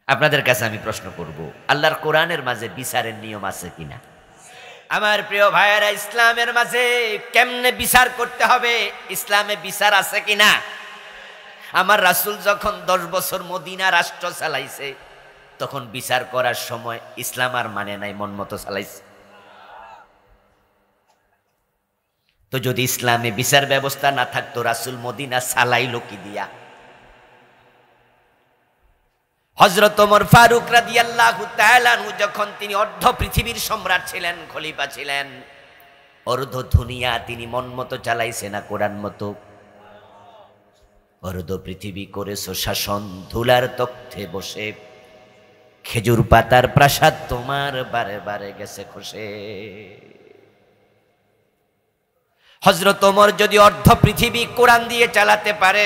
আপনাদের কাছে আমি প্রশ্ন করব, আল্লাহর কোরআনের মাঝে বিচারের নিয়ম আছে কিনা? আমার প্রিয় ভাইয়েরা, ইসলামের মাঝে কেমনে বিচার করতে হবে, ইসলামে বিচার আছে কিনা? আমার রাসূল যখন 10 বছর মদিনা রাষ্ট্র চালাইছে, তখন বিচার করার সময় ইসলাম আর মানে নাই, মন মতো চালাইছে। তো যদি ইসলামে বিচার ব্যবস্থা না থাকতো, রাসূল মদিনা চালাইলো কি দিয়া? হযরত ওমর ফারুক রাদিয়াল্লাহু তাআলা আনহু যখন তিনি অর্ধ পৃথিবীর সম্রাট ছিলেন, খলিফা ছিলেন, অর্ধ দুনিয়া তিনি মন মতো চালাইছে না কোরআন মতো? অর্ধ পৃথিবী করেছো শাসন, ধুলার তখ্তে বসে, খেজুর পাতার প্রাসাদ তোমার বারে বারে গেছে খসে। হযরত ওমর যদি অর্ধ পৃথিবী কোরআন দিয়ে চালাতে পারে,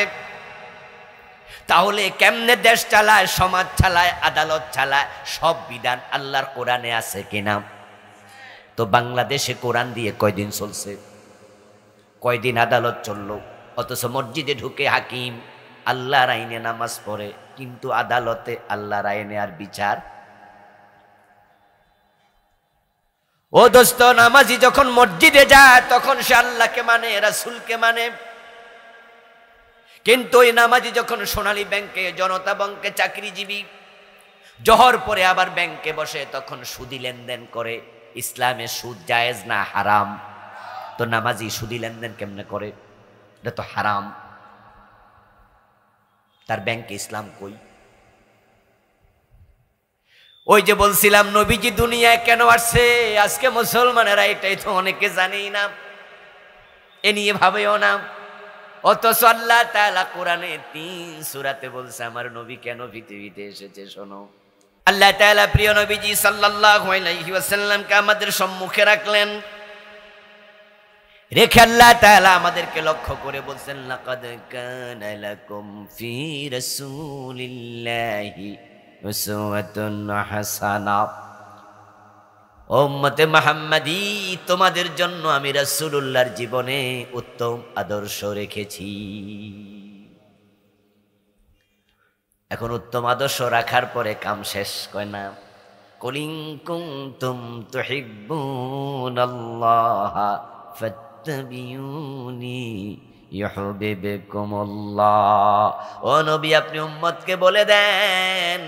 তাহলে কেমনে দেশ চালায়, সমাজ চালায়, আদালত চালায়, সব বিধান আল্লাহর কোরআনে আছে কিনা? তো বাংলাদেশে কোরআন দিয়ে কয়দিন চলছে, কয়দিন আদালত চললো? অথচ মসজিদে ঢুকে হাকিম আল্লাহর আইনে নামাজ পড়ে, কিন্তু আদালতে আল্লাহর আইনে আর বিচার। ও দোস্ত, নামাজি যখন মসজিদে যায় তখন সে আল্লাহকে মানে, রাসূলকে মানে, কিন্তু ওই নামাজি যখন সোনালী ব্যাংকে, জনতা ব্যাংকে চাকরিজীবী, জোহর পরে আবার ব্যাংকে বসে, তখন সুদি লেনদেন করে। ইসলামে সুদ জায়েজ না হারাম? তো নামাজি সুদি লেনদেন কেমনে করে? এটা তো হারাম। তার ব্যাংকে ইসলাম কই? ওই যে বলছিলাম, নবীজি দুনিয়ায় কেন আসছে, আজকে মুসলমানেরা এটাই তো অনেকে জানেই না, এ নিয়ে ভাবেও না। অথচ আল্লাহ তাআলা কোরআনে 3 সূরাতে বলছে আমার নবী কেন পৃথিবীতে এসেছে। শোনো, আল্লাহ তাআলা প্রিয় নবীজি সাল্লাল্লাহু আলাইহি ওয়াসাল্লামকে আমাদের সম্মুখে রাখলেন, রেখে আল্লাহ তাআলা আমাদেরকে লক্ষ্য করে বলছেন, লাকাদ কানা লাকুম ফি রাসূলিল্লাহি উসওয়াতুন হাসানাহ। উম্মতে মুহাম্মাদি, তোমাদের জন্য আমি রাসূলুল্লাহর জীবনে উত্তম আদর্শ রেখেছি। এখন উত্তম আদর্শ রাখার পরে কাম শেষ, কয় না? কুল ইন কুনতুম তুহিব্বুনাল্লাহ ফাত্তাবিউনি ইউহিব্বুকুমুল্লাহ। ও নবী, আপনি উম্মতকে বলে দেন,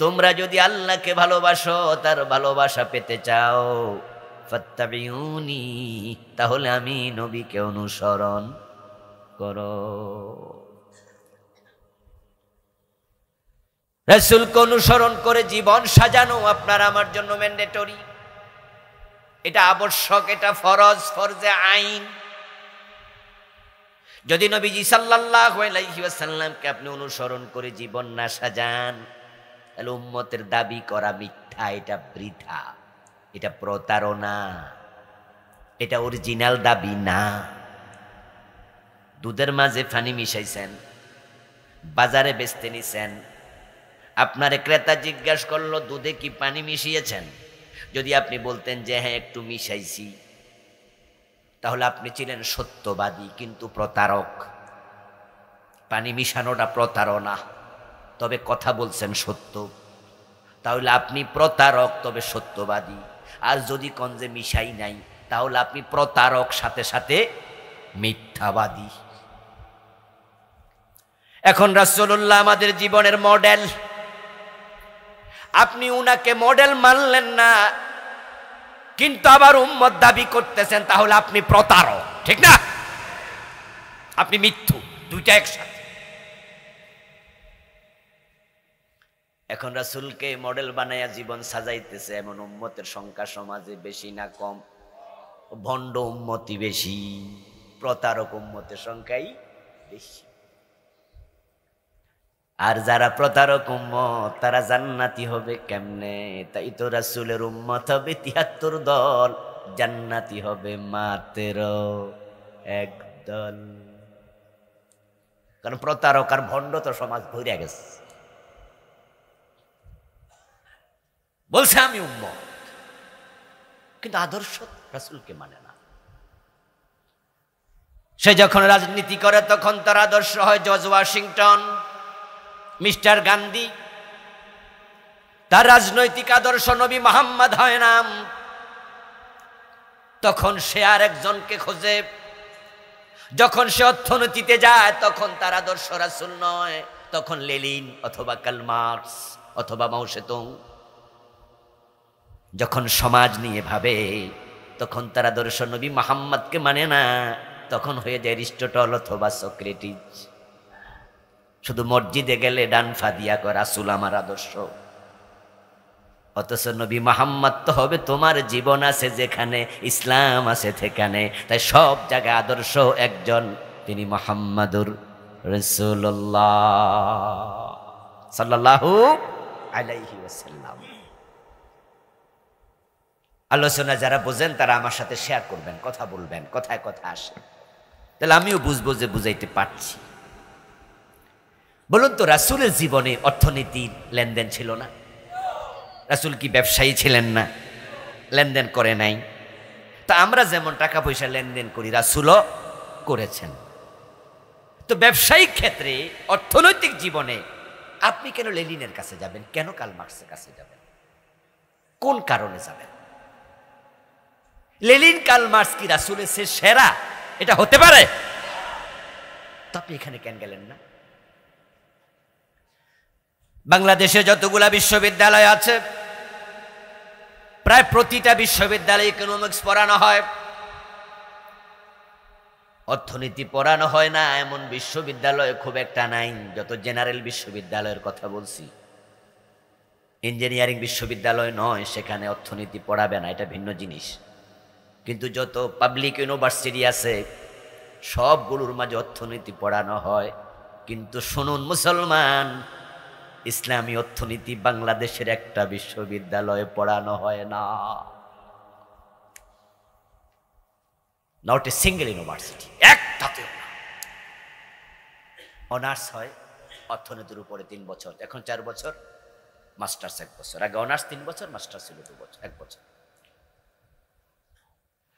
তোমরা যদি আল্লাহকে ভালোবাসো, তার ভালোবাসা পেতে চাও, ফাত্তাবিউনি, তাহলে আমি নবীকে অনুসরণ করো। রাসূলকে অনুসরণ করে জীবন সাজানো আপনার আমার জন্য ম্যান্ডেটরি, এটা আবশ্যক, এটা ফরজ, ফরজে আইন। যদি নবীজি সাল্লাল্লাহু আলাইহি ওয়াসাল্লামকে আপনি অনুসরণ করে জীবন না সাজান, তাহলে উম্মতের দাবি করা মিথ্যা, এটা বৃথা, এটা প্রতারণা, এটা অরিজিনাল দাবি না। দুধের মাঝে পানি মিশাইছেন, বাজারে বেচতে নিছেন, আপনারে ক্রেতা জিজ্ঞাসা করলো দুধে কি পানি মিশিয়েছেন? যদি আপনি বলতেন যে হ্যাঁ একটু মিশাইছি, তাহলে আপনি ছিলেন সত্যবাদী, কিন্তু প্রতারক। পানি মিশানোটা প্রতারণা, তবে কথা বলছেন সত্য, তাহলে আপনি প্রতারক, তবে সত্যবাদী। আর যদি কোন যে মিশাই নাই, তাহলে আপনি প্রতারক, সাথে সাথে মিথ্যাবাদী। এখন রাসূলুল্লাহ আমাদের জীবনের মডেল, আপনি উনাকে মডেল মানলেন না, কিন্তু আবার উম্মত দাবি করতেছেন, তাহলে আপনি প্রতারক, ঠিক না? আপনি মিথ্যু, দুইটা একসাথে। এখন রাসূলকে মডেল বানায়া জীবন সাজাইতেছে এমন উম্মতের সংখ্যা সমাজে বেশি না কম? ভণ্ড উম্মতই বেশি, প্রতারক উম্মতের সংখ্যাই বেশি। আর যারা প্রতারক উম্মত, তারা জান্নাতি হবে কেমনে? তাই তো রাসূলের উম্মত হবে ৭৩ দল, জান্নাতি হবে মাত্র 1 দল। কারণ প্রতারক আর ভণ্ড তো সমাজ ভরে গেছে। বলছে আমি উম্মত, কিন্তু আদর্শ রাসূলকে মানে না। সে যখন রাজনীতি করে, তখন তার আদর্শ হয় জর্জ ওয়াশিংটন, মিস্টার গান্ধী। তার রাজনৈতিক আদর্শ নবী মুহাম্মদ হয় না, তখন সে আর একজনকে খোঁজে। যখন সে অর্থনীতিতে যায় তখন তার আদর্শ রাসূল নয়, তখন লেনিন অথবা কার্ল মার্কস অথবা মাও সেতুং। যখন সমাজ নিয়ে ভাবে তখন তার আদর্শ নবী মুহাম্মদকে মানে না, তখন হয়ে যায় অ্যারিস্টটল অথবা সক্রেটিস। শুধু মসজিদে গেলে ডান ফাদিয়া কর রাসূল আমার আদর্শ, অথচ নবী মুহাম্মদ তো হবে তোমার জীবন আছে যেখানে, ইসলাম আছে সেখানে। তাই সব জায়গায় আদর্শ একজন, তিনি মুহাম্মাদুর রাসূলুল্লাহ সাল্লাল্লাহু আলাইহি ওয়াসাল্লাম। আলোচনা যারা বোঝেন তারা আমার সাথে শেয়ার করবেন, কথা বলবেন, কথায় কথা আসে, তাহলে আমিও বুঝবো যে বুঝাইতে পারছি। বলুন তো, রাসূলের জীবনে অর্থনীতির লেনদেন ছিল না? রাসূল কি ব্যবসায়ী ছিলেন না? লেনদেন করে নাই? তা আমরা যেমন টাকা পয়সা লেনদেন করি রাসূলও করেছেন। তো ব্যবসায়িক ক্ষেত্রে অর্থনৈতিক জীবনে আপনি কেন লেনিনের কাছে যাবেন, কেন কার্ল মার্কসের কাছে যাবেন, কোন কারণে যাবেন? লেনিন কার্ল মার্কস কি রাসূলের চেয়ে সেরা? এটা হতে পারে? তো আপনি এখানে কেন গেলেন না? বাংলাদেশে যতগুলা বিশ্ববিদ্যালয় আছে প্রায় প্রতিটা বিশ্ববিদ্যালয়ে ইকোনমিক্স পড়ানো হয়, অর্থনীতি পড়ানো হয় না এমন বিশ্ববিদ্যালয় খুব একটা নাই। যত জেনারেল বিশ্ববিদ্যালয়ের কথা বলছি, ইঞ্জিনিয়ারিং বিশ্ববিদ্যালয় নয় সেখানে অর্থনীতি পড়াবে না, এটা ভিন্ন জিনিস। কিন্তু যত পাবলিক ইউনিভার্সিটি আছে সবগুলোর মাঝে অর্থনীতি পড়ানো হয়। কিন্তু শুনুন মুসলমান, ইসলামী অর্থনীতি বাংলাদেশের একটা বিশ্ববিদ্যালয়ে পড়ানো হয় না, নট এ সিঙ্গেল ইউনিভার্সিটি, একটাতেও না। অনার্স হয় অর্থনীতির উপরে 3 বছর, এখন 4 বছর, মাস্টার্স 1 বছর। আগে অনার্স 3 বছর, মাস্টার্স ছিল 2 বছর, 1 বছর।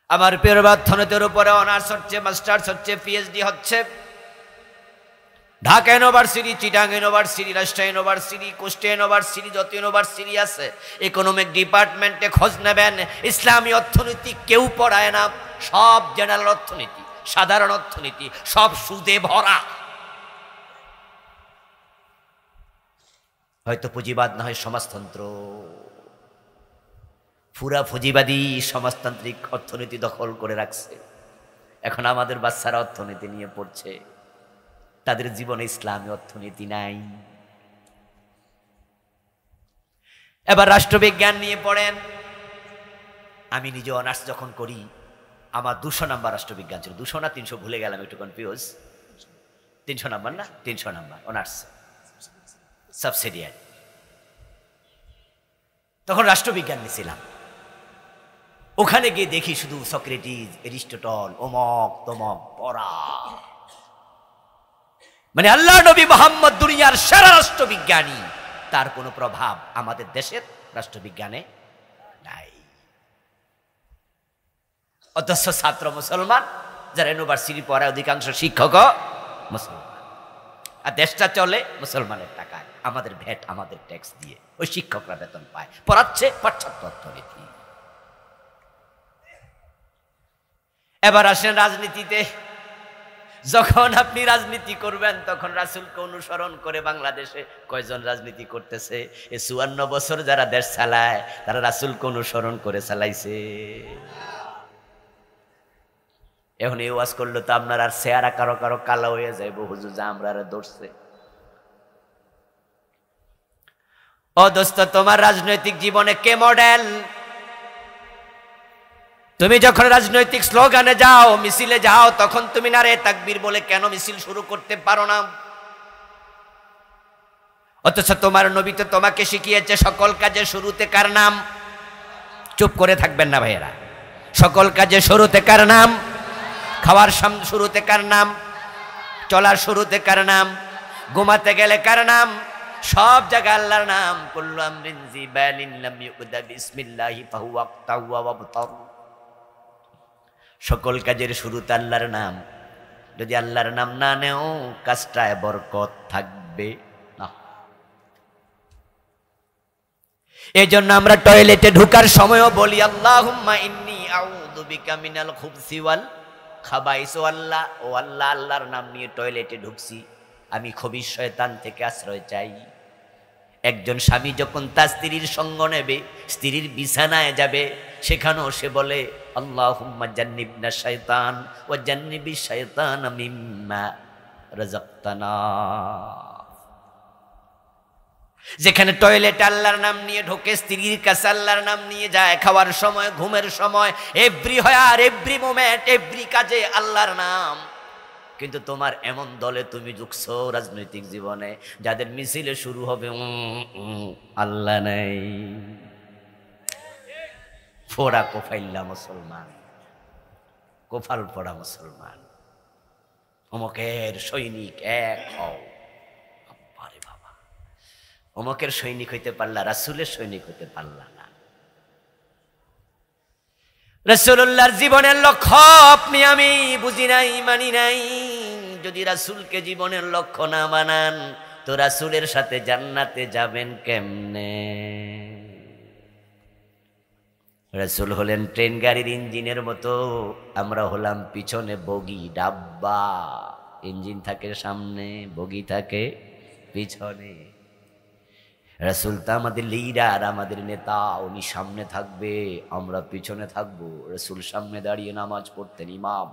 আমার প্রিয় অর্থনীতির উপরে অনার্স হচ্ছে, মাস্টার্স হচ্ছে, পিএইচডি হচ্ছে। Dhaka university, Chittagong university, Rajshahi university, Kushtia university, যত ইউনিভার্সিটি আছে ইকোনমিক ডিপার্টমেন্টে খোঁজ নেবেন, ইসলামী অর্থনীতি কেউ পড়ায় না। সব জেনারেল অর্থনীতি, সাধারণ অর্থনীতি, সব সুদে ভরা। হয়তো পুঁজিবাদ না হয় সমাজতন্ত্র, পুরা পুঁজিবাদী সমাজতান্ত্রিক অর্থনীতি দখল করে রাখছে। এখন আমাদের বাচ্চারা অর্থনীতি নিয়ে পড়ছে, তাদের জীবনে ইসলামী অর্থনীতি নাই। এবার রাষ্ট্রবিজ্ঞান নিয়ে পড়েন। আমি নিজে অনার্স যখন করি আমার 200 নাম্বার রাষ্ট্রবিজ্ঞান ছিল, 200 না 300 ভুলে গেলাম, একটু কনফিউজ। 300 নাম্বার না, 300 নাম্বার অনার্স সাবসিডিয়ারি। তখন রাষ্ট্রবিজ্ঞান নিয়েছিলাম। ওখানে গিয়ে দেখি শুধু সক্রেটিস, অ্যারিস্টটল, অমক তমক পড়া। মানে আল্লাহ নবী মুহাম্মদ দুনিয়ার সেরা রাষ্ট্রবিজ্ঞানী, তার কোনো প্রভাব আমাদের দেশের রাষ্ট্রবিজ্ঞানে নাই। অথচ ছাত্র মুসলমান, যারা ইউনিভার্সিটি পড়ায় অধিকাংশ শিক্ষক মুসলমান, আর দেশটা চলে মুসলমানের টাকায়, আমাদের ভ্যাট, আমাদের ট্যাক্স দিয়ে ওই শিক্ষকরা বেতন পায়, পড়াচ্ছে পাশ্চাত্য অর্থনীতি। এবার আসেন রাজনীতিতে। যখন আপনি রাজনীতি করবেন তখন রাসূলকে অনুসরণ করে বাংলাদেশে কয়জন রাজনীতি করতেছে? এই 54 বছর যারা দেশ চালায় তারা রাসূলকে অনুসরণ করে চালাইছে। এখন এই ওয়াজ করলে তো আপনার আর চেহারা কারো কারো কালো হয়ে যাইব, হুজুর যা আমরা ধরছে। ও দোস্ত, তোমার রাজনৈতিক জীবনে কে মডেল? তুমি যখন রাজনৈতিক স্লোগানে যাও, মিছিলে যাও, তখন তুমি নারে তাকবীর বলে কেন মিছিল শুরু করতে পারো না? অথচ তোমার নবী তো তোমাকে শিখিয়েছে সকল কাজে শুরুতে কার নাম? চুপ করে থাকবেন না ভাইয়েরা। সকল কাজে শুরুতে কার নাম? খাওয়ার শুরুতে কার নাম? চলার শুরুতে কার নাম? ঘুমাতে গেলে কার নাম? সব জায়গায় আল্লাহর নাম। কুল্লু আমরিন জিবালিন লাম ইউকদা বিসমিল্লাহি ফাহুয়া আক্তাওয়া ওয়াবতার। সকল কাজের শুরুতে আল্লাহর নাম। যদি আল্লাহর নাম না নেও, কাজটায় বরকত থাকবে না। এজন্য আমরা টয়লেটে ঢোকার সময়ও বলি আল্লাহুম্মা ইন্নী আউযু বিকা মিনাল খুবসি ওয়াল খাবাইস। ও আল্লাহ, ও আল্লাহ, আল্লাহর নাম নিয়ে টয়লেটে ঢুকছি, আমি খবিশ শয়তান থেকে আশ্রয় চাই। একজন স্বামী যখন তার স্ত্রীর সঙ্গ নেবে, স্ত্রীর বিছানায় যাবে, সেখানেও সে বলে আল্লাহুম্মা জান্নিবনা শাইতান ওয়া জান্নিবিশ শাইতানা মিম্মা রাযাকতানা। যেখানে টয়লেট আল্লাহর নাম নিয়ে ঢোকে, স্ত্রীর কাছে আল্লাহর নাম নিয়ে যায়, খাওয়ার সময়, ঘুমের সময়, এভরি হয় আর এভরি মোমেন্ট, এভরি কাজে আল্লাহর নাম। কিন্তু তোমার এমন দলে তুমি ঢুকছো রাজনৈতিক জীবনে, যাদের মিছিলে শুরু হবে আল্লাহ নেই। ফোড়া কোফাইল্লা মুসলমান, কোফাল পড়া মুসলমান, অমকের সৈনিক এক হও। আরে বাবা, অমকের সৈনিক হইতে পারলা, রাসূলের সৈনিক হইতে পারলা না। রাসূলুল্লাহর জীবনের লক্ষ্য আপনি আমি বুঝি নাই, মানি নাই। যদি রাসূলকে জীবনের লক্ষ্য না বানান তো রাসূলের সাথে জান্নাতে যাবেন কেমনে? রাসূল হলেন ট্রেন গাড়ির ইঞ্জিনের মতো, আমরা হলাম পিছনে বগি, ডাব্বা। ইঞ্জিন থাকে সামনে, বগি থাকে পিছনে। রাসূল তো আমাদের লিডার, আমাদের নেতা, উনি সামনে থাকবে, আমরা পিছনে থাকবো। রাসূল সামনে দাঁড়িয়ে নামাজ পড়তেন, ইমাম।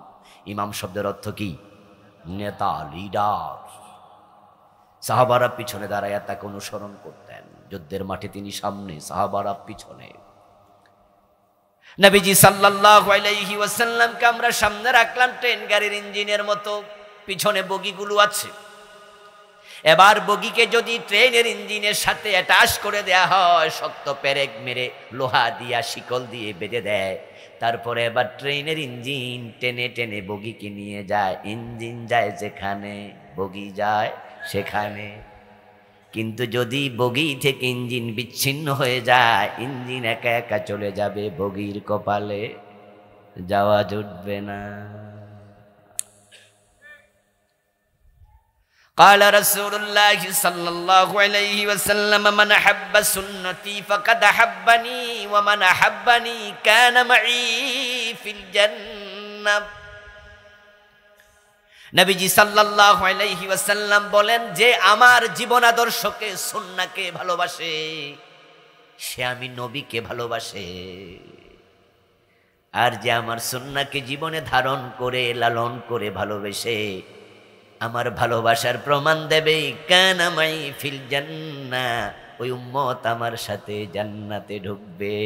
ইমাম শব্দের অর্থ কি? নেতা, লিডার। সাহাবারা পিছনে দাঁড়াইয়া তাকে অনুসরণ করতেন। যুদ্ধের মাঠে তিনি সামনে, সাহাবারা পিছনে। নবীজি সাল্লাল্লাহু আলাইহি ওয়াসাল্লামকে আমরা সামনে রাখলাম ট্রেন গাড়ির ইঞ্জিনের মতো, পিছনে বগিগুলো আছে। এবার বগিকে যদি ট্রেনের ইঞ্জিনের সাথে অ্যাটাচ করে দেয়া হয়, শক্ত পেরেক মেরে লোহা দিয়া শিকল দিয়ে বেঁধে দেয়, তারপরে এবার ট্রেনের ইঞ্জিন টেনে টেনে বগিকে নিয়ে যায়। ইঞ্জিন যায় যেখানে, বগি যায় সেখানে। কিন্তু যদি বগি থেকে ইঞ্জিন বিচ্ছিন্ন হয়ে যায়, ইঞ্জিন একা একা চলে যাবে, বগির কপালে যাওয়া জুটবে না। قال رسول الله صلى الله عليه وسلم من أحب سنتي فقد أحبني ومن أحبني كان معي في الجنة। নবীজি সাল্লাল্লাহু আলাইহি ওয়াসাল্লাম বলেন, যে আমার জীবন আদর্শকে, সুন্নাহকে ভালোবাসে, সে আমি নবীকে ভালোবাসে। আর যে আমার সুন্নাহকে জীবনে ধারণ করে, লালন করে ভালোবেসে আমার ভালোবাসার প্রমাণ দেবে, কানা মাই ফিল জান্নাহ, ওই উম্মত আমার সাথে জান্নাতে ঢুকবে।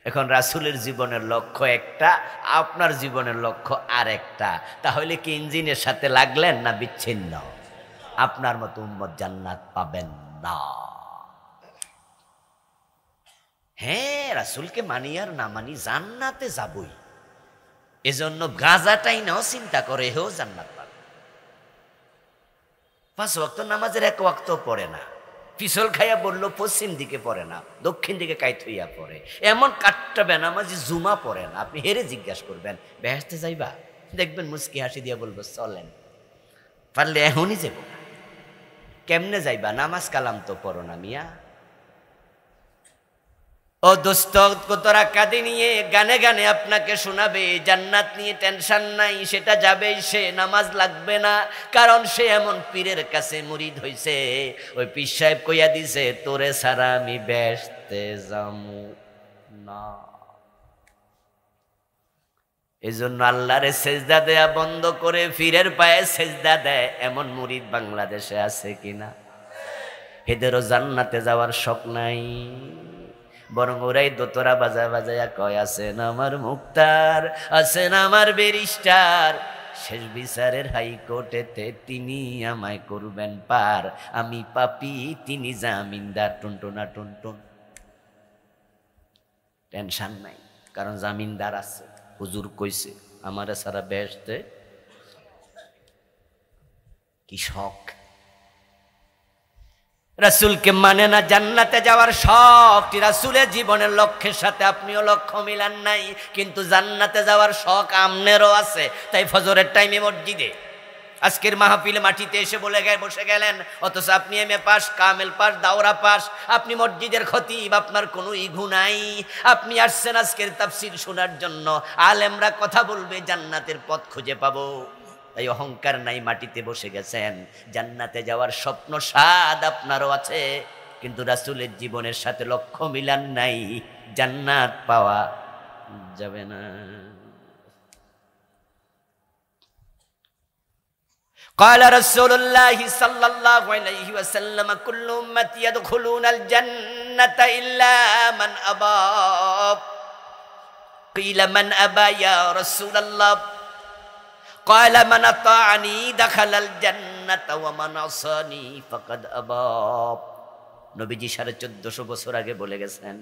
এখন রাসূলের জীবনের লক্ষ্য একটা, আপনার জীবনের লক্ষ্য আর একটা। তাহলে কি ইঞ্জিনের সাথে লাগলেন না বিচ্ছিন্ন? আপনার মতো উম্মত জান্নাত পাবেন না। হ্যাঁ, রাসূলকে মানি আর না মানি জান্নাতে যাবই। এজন্য গাঁজাটাই নাও চিন্তা করে হেও জান্নাত পাবে। 5 ওয়াক্ত নামাজের 1 ওয়াক্ত পড়ে না, পিছল খাইয়া বললো পশ্চিম দিকে পড়ে না, দক্ষিণ দিকে কাইত হইয়া পড়ে, এমন কাটটা বেনামাজি জুমা পড়ে না। আপনি হেরে জিজ্ঞাসা করবেন বেহেশতে যাইবা, দেখবেন মুস্কি হাসি দিয়া বলবো চলেন, পারলে এখনই যাব। কেমনে যাইবা? নামাজ কালাম তো পড়ো না মিয়া। ও দোস্ত, কত রাকাতি নিয়ে গানে গানে আপনাকে শোনাবে জান্নাত নিয়ে টেনশন নাই, সেটা যাবেই সে, নামাজ লাগবে না। কারণ সে এমন পীরের কাছে মুরিদ হইছে, ওই পীর সাহেব কইয়া দিছে তোরে ছাড়া আমি বেহেশতে যামু না। এজন্য আল্লাহরে সেজদা দেয়া বন্ধ করে পীরের পায়ে সেজদা দেয় এমন মুরিদ বাংলাদেশে আছে কিনা? এদেরও জান্নাতে যাওয়ার শখ নাই, বরং ওরাই দোতরা বাজায়া কয় আছেন আমার মুক্তার, আছেন আমার ব্যারিস্টার, শেষ বিচারের হাইকোর্টেতে তিনি আমায় করবেন পার, আমি পাপী তিনি জামিনদার। টুনটুনা টুনটুন, টেনশন নাই, কারণ জামিনদার আছে। হুজুর কইছে আমারে সারা বেহেশতে। কি শখ! রাসূলকে মানে না, জান্নাতে যাওয়ার শখ। রাসূলের জীবনের লক্ষ্যের সাথে আপনিও লক্ষ্য মিলান নাই, কিন্তু জান্নাতে যাওয়ার শখ আমনেরও আছে। তাই ফজরের টাইমে মসজিদে আজকের মাহফিলে মাটিতে এসে বসে গেলেন, অথচ আপনি এমএ পাস, কামেল পাস, দাওরা পাস, আপনি মসজিদের খতিব, আপনার কোনো ইঘু নাই। আপনি আসছেন আজকের তাফসীর শোনার জন্য, আলেমরা কথা বলবে, জান্নাতের পথ খুঁজে পাবো। তাই অহংকার নাই, মাটিতে বসে গেছেন। জান্নাতে যাওয়ার স্বপ্ন স্বাদ আপনারও আছে, কিন্তু রাসূলের জীবনের সাথে লক্ষ্য মিলান নাই, জান্নাত পাওয়া যাবে না। قال رسول الله صلى الله عليه وسلم كل امتي يدخلون الجنة إلا من أبى قيل من أبى يا رسول الله قال من أطاعني دخل الجنة ومن عصاني فقد أبى নবীজি 1450 বছর আগে বলে গেছেন,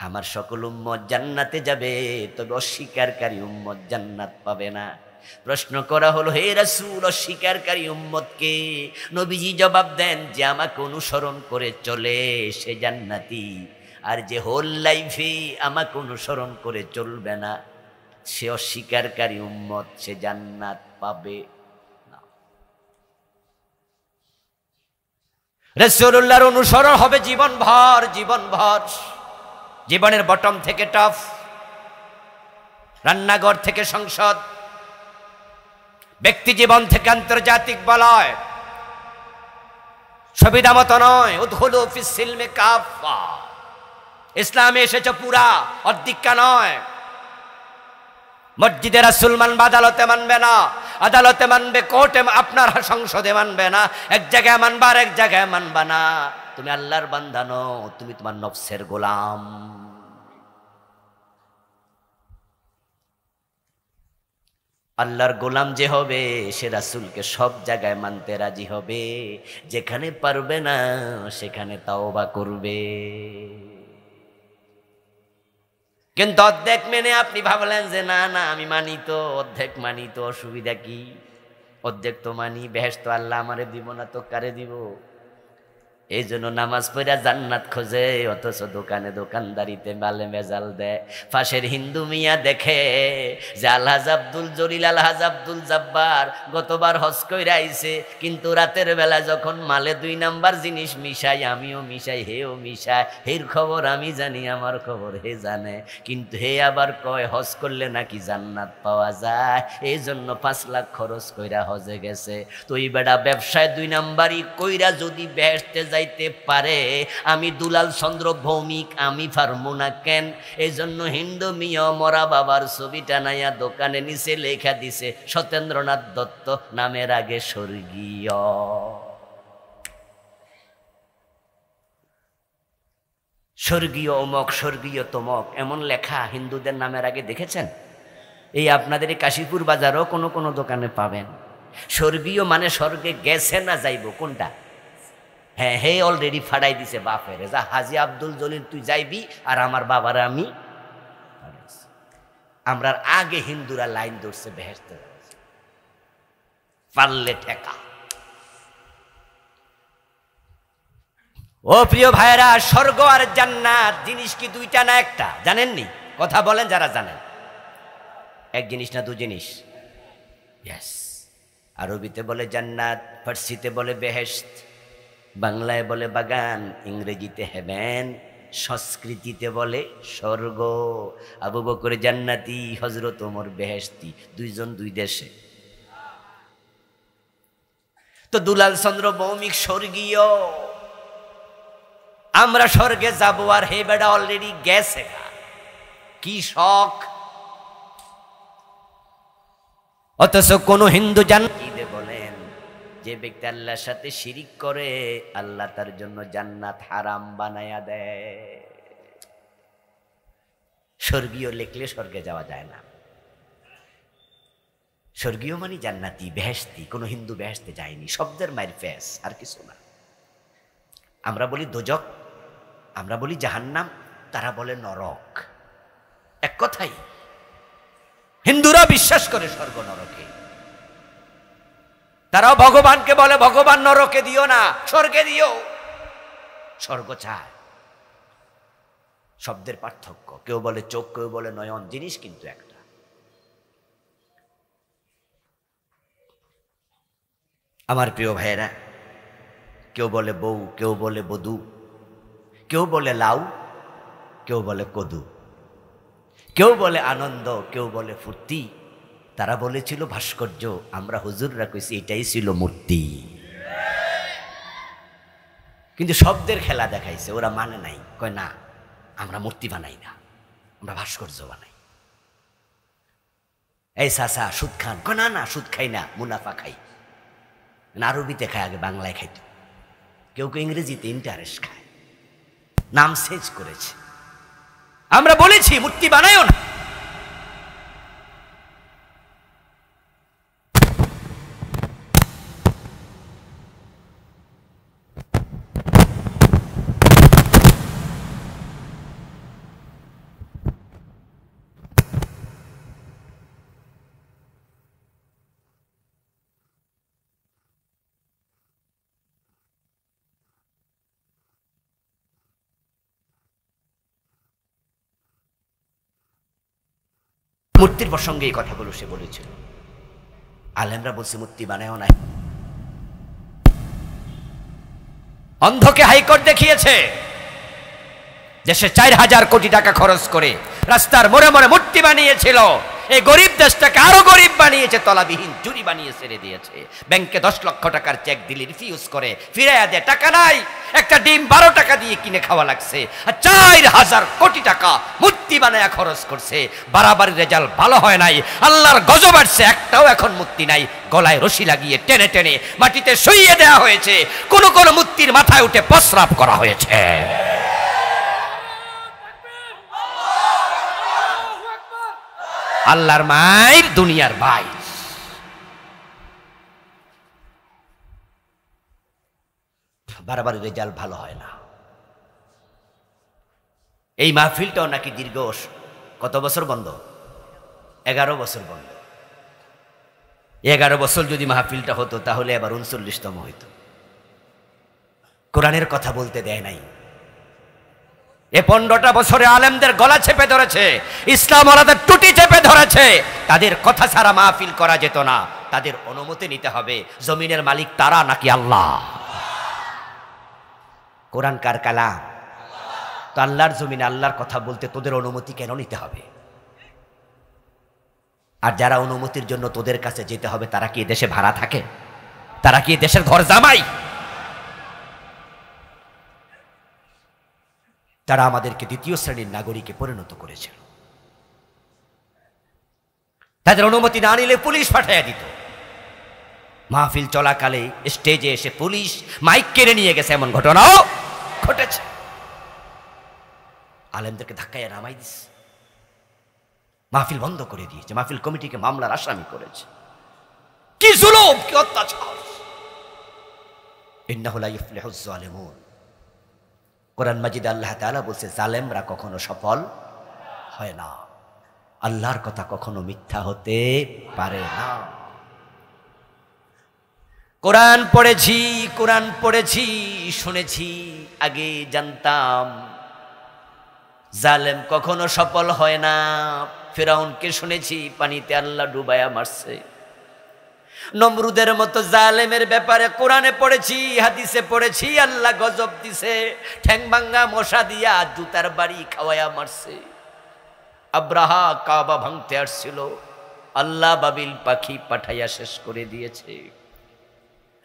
আমার সকল উম্মত জান্নাতে যাবে, তবে অস্বীকারী উম্মত জান্নাত পাবে না। প্রশ্ন করা হলো, হে রাসূল, অস্বীকারী উম্মতকে? নবীজি জবাব দেন, যে আমাকে অনুসরণ করে চলে সে জান্নাতি, আর যে হোল লাইফে আমাকে অনুসরণ করে চলবে না সে অস্বীকারী উম্মত, সে জান্নাত পাবে না। রাসূলুল্লাহর অনুসরণ হবে জীবনভর, জীবনের বটম থেকে টপ, রান্নাঘর থেকে সংসদ, ব্যক্তি জীবন থেকে আন্তর্জাতিক বলয়, সুবিধা মতো নয়। উদখুলু ফিস সিলমি কাফা, ইসলামে এসেছে পুরা, অর্ধেকটা নয়। মসজিদে রাসূল মানবে, আদালতে মানবে না, আদালতে মানবে, কোর্টে, আপনার সংসদে মানবে না, এক জায়গায় মানবা আর এক জায়গায় মানবা না। তুমি আল্লাহর বান্দা নও, তুমি তোমার নফসের গোলাম। আল্লাহর গোলাম যে হবে সে রাসূলকে সব জায়গায় মানতে রাজি হবে, যেখানে পারবে না সেখানে তাওবা করবে। কিন্তু অর্ধেক মেনে আপনি ভাবলেন যে না না আমি মানি তো, অর্ধেক মানি তো, অসুবিধা কি? অর্ধেক তো মানি, বেহেশত আল্লাহ আমারে দিব না তো কারে দিব? এই জন্য নামাজ পড়া জান্নাত খোঁজে, অথচ দোকানে দোকানদারিতে মালে মেজাল দেয়। পাশের হিন্দু মিয়া দেখে যে আলহাজ আব্দুল জলিল, আলহাজ আব্দুল জাব্বার গতবার হজ কইরা আইছে, কিন্তু রাতের বেলা যখন মালে 2 নাম্বার জিনিস মিশাই, আমিও মিশাই, হেও মিশায়, হের খবর আমি জানি, আমার খবর হে জানে, কিন্তু হে আবার কয় হজ করলে নাকি জান্নাত পাওয়া যায়, এই জন্য 5 লাখ খরচ কইরা হজে গেছে। তো এই বেটা ব্যবসায় 2 নাম্বারই কইরা যদি বেহেশতে যাইতে পারে, আমি দুলাল চন্দ্র ভৌমিক আমি পারবো না কেন? এই জন্য হিন্দু মিয়া মরা বাবার ছবিটা নাইয়া দোকানে নিচে লেখা দিছে সত্যেন্দ্রনাথ দত্ত নামের আগে স্বর্গীয়। স্বর্গীয় অমক, স্বর্গীয় তমক, এমন লেখা হিন্দুদের নামের আগে দেখেছেন? এই আপনাদের এই কাশীপুর বাজারও কোনো কোনো দোকানে পাবেন। স্বর্গীয় মানে স্বর্গে গেছে না যাইব, কোনটা? হ্যাঁ, হে অলরেডি ফাড়াই দিছে বাপের, যা হাজি আব্দুল জলিল তুই যাইবি আর আমার বাবার আমি। আমরার আগে হিন্দুরা লাইন ধরছে বেহেশতে, পারলে ঠেকা। ও প্রিয় ভাইরা, স্বর্গ আর জান্নাত জিনিস কি দুইটা না একটা? জানেননি? কথা বলেন যারা জানেন। এক জিনিস না 2 জিনিস? ইয়েস। আরবিতে বলে জান্নাত, ফার্সিতে বলে বেহেশত, বাংলায় বলে বাগান, ইংরেজিতে হেভেন, সংস্কৃতিতে বলে স্বর্গ। আবু বকর জান্নাতি, হযরত ওমর বেহেশতি, 2 জন 2 দেশে। তো দুলাল চন্দ্র ভৌমিক স্বর্গীয়, আমরা স্বর্গে যাবো আর হে বেটা অলরেডি গেছে। কি শখ! অথচ কোন হিন্দু জান্নাতে বলেন, যে ব্যক্তি আল্লাহর সাথে শিরিক করে আল্লাহ তার জন্য জান্নাত হারাম বানায়া দেয়। স্বর্গীয় লিখলে স্বর্গে যাওয়া যায় না। স্বর্গীয় মানে জান্নাতি, বেহেশতি। কোন হিন্দু বেহেশতে যায়নি, শব্দের মায়ের ফেস, আর কিছু না। আমরা বলি দোজক, আমরা বলি জাহান্নাম, তারা বলে নরক, এক কথাই। হিন্দুরা বিশ্বাস করে স্বর্গ নরকে, তারাও ভগবানকে বলে ভগবান নরকে দিও না, স্বর্গে দিও। স্বর্গ চায়, শব্দের পার্থক্য। কেউ বলে চোখ, কেউ বলে নয়ন, জিনিস কিন্তু একটা। আমার প্রিয় ভাইয়েরা, কেউ বলে বউ, কেউ বলে বধূ, কেউ বলে লাউ, কেউ বলে কদু, কেউ বলে আনন্দ, কেউ বলে ফুর্তি। তারা বলেছিল ভাস্কর্য, আমরা হুজুররা কইছি এটাই ছিল মূর্তি। কিন্তু শব্দের খেলা দেখাইছে, ওরা মানে নাই, কয় না আমরা মূর্তি বানাই না, আমরা ভাস্কর্য বানাই। এই চাচা সুদ খান, কয় না না সুদ খাই না, মুনাফা খাই। আরবিতে খায়, আগে বাংলায় খাইতো। কেউ কেউ ইংরেজিতে ইন্টারেস্ট খায়, নাম চেঞ্জ করেছে। আমরা বলেছি মূর্তি বানাইও না। মূর্তির প্রসঙ্গে এই কথাগুলো সে বলেছিল। আলেমরা বলছে মূর্তি বানায়ও নাই। অন্ধকে হাইকোর্ট দেখিয়েছে, দেশে 4000 কোটি টাকা খরচ করে রাস্তার মোড়ে মোড়ে মূর্তি বানিয়েছিল। এই গরিব দেশটাকে আরো গরিব বানিয়েছে, তলাবিহীন চুরি বানিয়ে ছেড়ে দিয়েছে। ব্যাংকে 10 লক্ষ টাকার চেক দিলে রিফিউজ করে, ফিরাইয়া দেয়, টাকা নাই। একটা ডিম 12 টাকা দিয়ে কিনে খাওয়া লাগছে। আর 4000 কোটি টাকা মূর্তি বানায়া খরচ করছে। বাড়াবাড়ি রেজাল্ট ভালো হয় নাই, আল্লাহর গজব আসছে। একটাও এখন মূর্তি নাই, গলায় রশি লাগিয়ে টেনে টেনে মাটিতে শুইয়ে দেওয়া হয়েছে। কোন কোন মূর্তির মাথায় উঠে প্রস্রাব করা হয়েছে। আল্লাহর মায়ের, দুনিয়ার ভাই। বারবারই রেজাল্ট ভালো হয় না। এই মাহফিলটাও নাকি দীর্ঘ কত বছর বন্ধ? 11 বছর বন্ধ। 11 বছর যদি মাহফিলটা হতো তাহলে এবার 39তম হইতো। কোরআনের কথা বলতে দেয় নাই। এ 15টা বছরে আলেমদের গলা চেপে ধরেছে, ইসলাম ওয়ালাদের টুটি চেপে ধরেছে। তাদের কথা ছাড়া মাহফিল করা যেত না, তাদের অনুমতি নিতে হবে। জমিনের মালিক তারা নাকি আল্লাহ? কোরআন কার কালাম? তো আল্লাহর জমিনে আল্লাহর কথা বলতে তোদের অনুমতি কেন নিতে হবে? আর যারা অনুমতির জন্য তোদের কাছে যেতে হবে, তারা কি দেশে ভাড়া থাকে? তারা কি দেশের ঘর জামাই? তারা আমাদেরকে 2য় শ্রেণীর নাগরিকে পরিণত করেছিল। তাদের অনুমতি না নিলে পুলিশ পাঠাইয়া দিত। মাহফিল চলাকালে স্টেজে এসে পুলিশ মাইক কেড়ে নিয়ে গেছে, এমন ঘটনাও ঘটেছে। আলেমদেরকে ধাক্কাইয়া নামাই দিচ্ছে, মাহফিল বন্ধ করে দিয়েছে, মাহফিল কমিটিকে মামলার আসামি করেছে। কি জুলুম, কি অত্যাচার! ইন্নাহু লা ইফলিহুজ জালিমুন। কোরআন মাজিদে আল্লাহ তাআলা বলছে, জালেমরা কখনো সফল হয় না। আল্লাহর কথা কখনো মিথ্যা হতে পারে না। কোরআন পড়েছি, শুনেছি, আগে জানতাম জালেম কখনো সফল হয় না। ফিরাউনকে শুনেছি পানিতে আল্লাহ ডুবায়া মারছে। নমরুদের মতো জালেমের ব্যাপারে কোরআনে পড়েছি, হাদিসে পড়েছি, আল্লাহ গজব দিছে, ঠ্যাং ভাঙ্গা মশা দিয়া জুতার বাড়ি খাওয়ায়া মারছে। আব্রাহা কাবা ভাঙতে আসছিল, আল্লাহ বাবিল পাখি পাঠাইয়া শেষ করে দিয়েছে।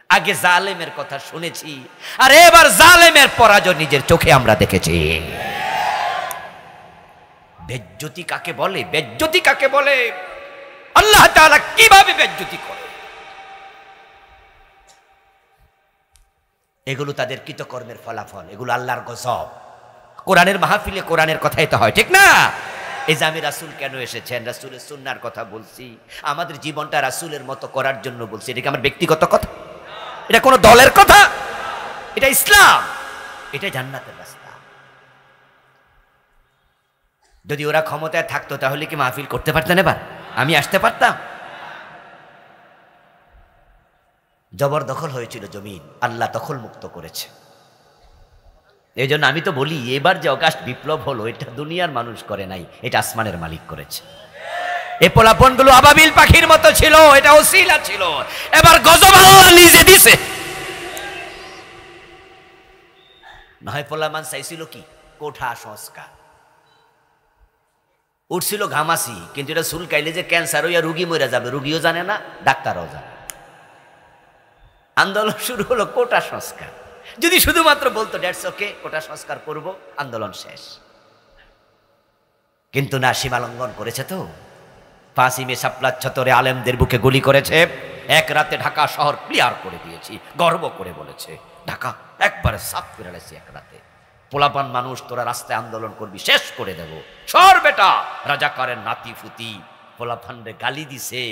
আগে জালেমের কথা শুনেছি, আর এবার জালেমের পরাজয় নিজের চোখে আমরা দেখেছি। বেজ্জতি কাকে বলে? বেজ্জতি কাকে বলে? আল্লাহ তাআলা কিভাবে বেজ্জতি করে? এগুলো তাদের কৃতকর্মের ফলাফল, এগুলো আল্লাহর গজব। কোরআনের মাহফিলে কোরআনের কথাই তো হয়, ঠিক না? এই যে আমি রাসূল কেন এসেছেন, রাসূলের সুন্নাহর কথা বলছি, আমাদের জীবনটা রাসূলের মতো করার জন্য বলছি। এটা কি আমার ব্যক্তিগত কথা? এটা কোনো দলের কথা? এটা ইসলাম, এটা জান্নাতের রাস্তা। যদি ওরা ক্ষমতায় থাকতো তাহলে কি মাহফিল করতে পারতেন? এবার আমি আসতে পারতাম? জবরদখল হয়েছিল জমিন, আল্লাহ দখল মুক্ত করেছে। এই জন্য আমি তো বলি, এবার যে অগাস্ট বিপ্লব হলো, এটা দুনিয়ার মানুষ করে নাই, এটা আসমানের মালিক করেছে। এই পোলাপনগুলো আবাবিল পাখির মতো ছিল, এটা ওসিলা ছিল। এবার গজব আল্লাহ নিজে দিছে। নয় পোলামান চাইছিল কি কোঠা সংস্কার, উঠছিল ঘামাসি, কিন্তু এটা চুলকাইলে যে ক্যান্সার হইয়া রুগী মরে যাবে রুগীও জানে না, ডাক্তারও জানে। আন্দোলন শুরু হলো কোটা সংস্কার। যদি শুধুমাত্র বলতো দ্যাটস ওকে, কোটা সংস্কার করব, আন্দোলন শেষ। কিন্তু না, সীমালঙ্ঘন করেছে তো। 5ই মে শাপলার চত্বরে আলেমদের বুকে গুলি করেছে। এক রাতে ঢাকা শহর ক্লিয়ার করে দিয়েছি, গর্ব করে বলেছে। ঢাকা একবারে সাফ করে গেছে এক রাতে। পোলাপান মানুষ, তোরা রাস্তায় আন্দোলন করবি, শেষ করে দেব। সর বেটা, রাজাকারের নাতি ফুতি পোলাপানরে গালি দিছে।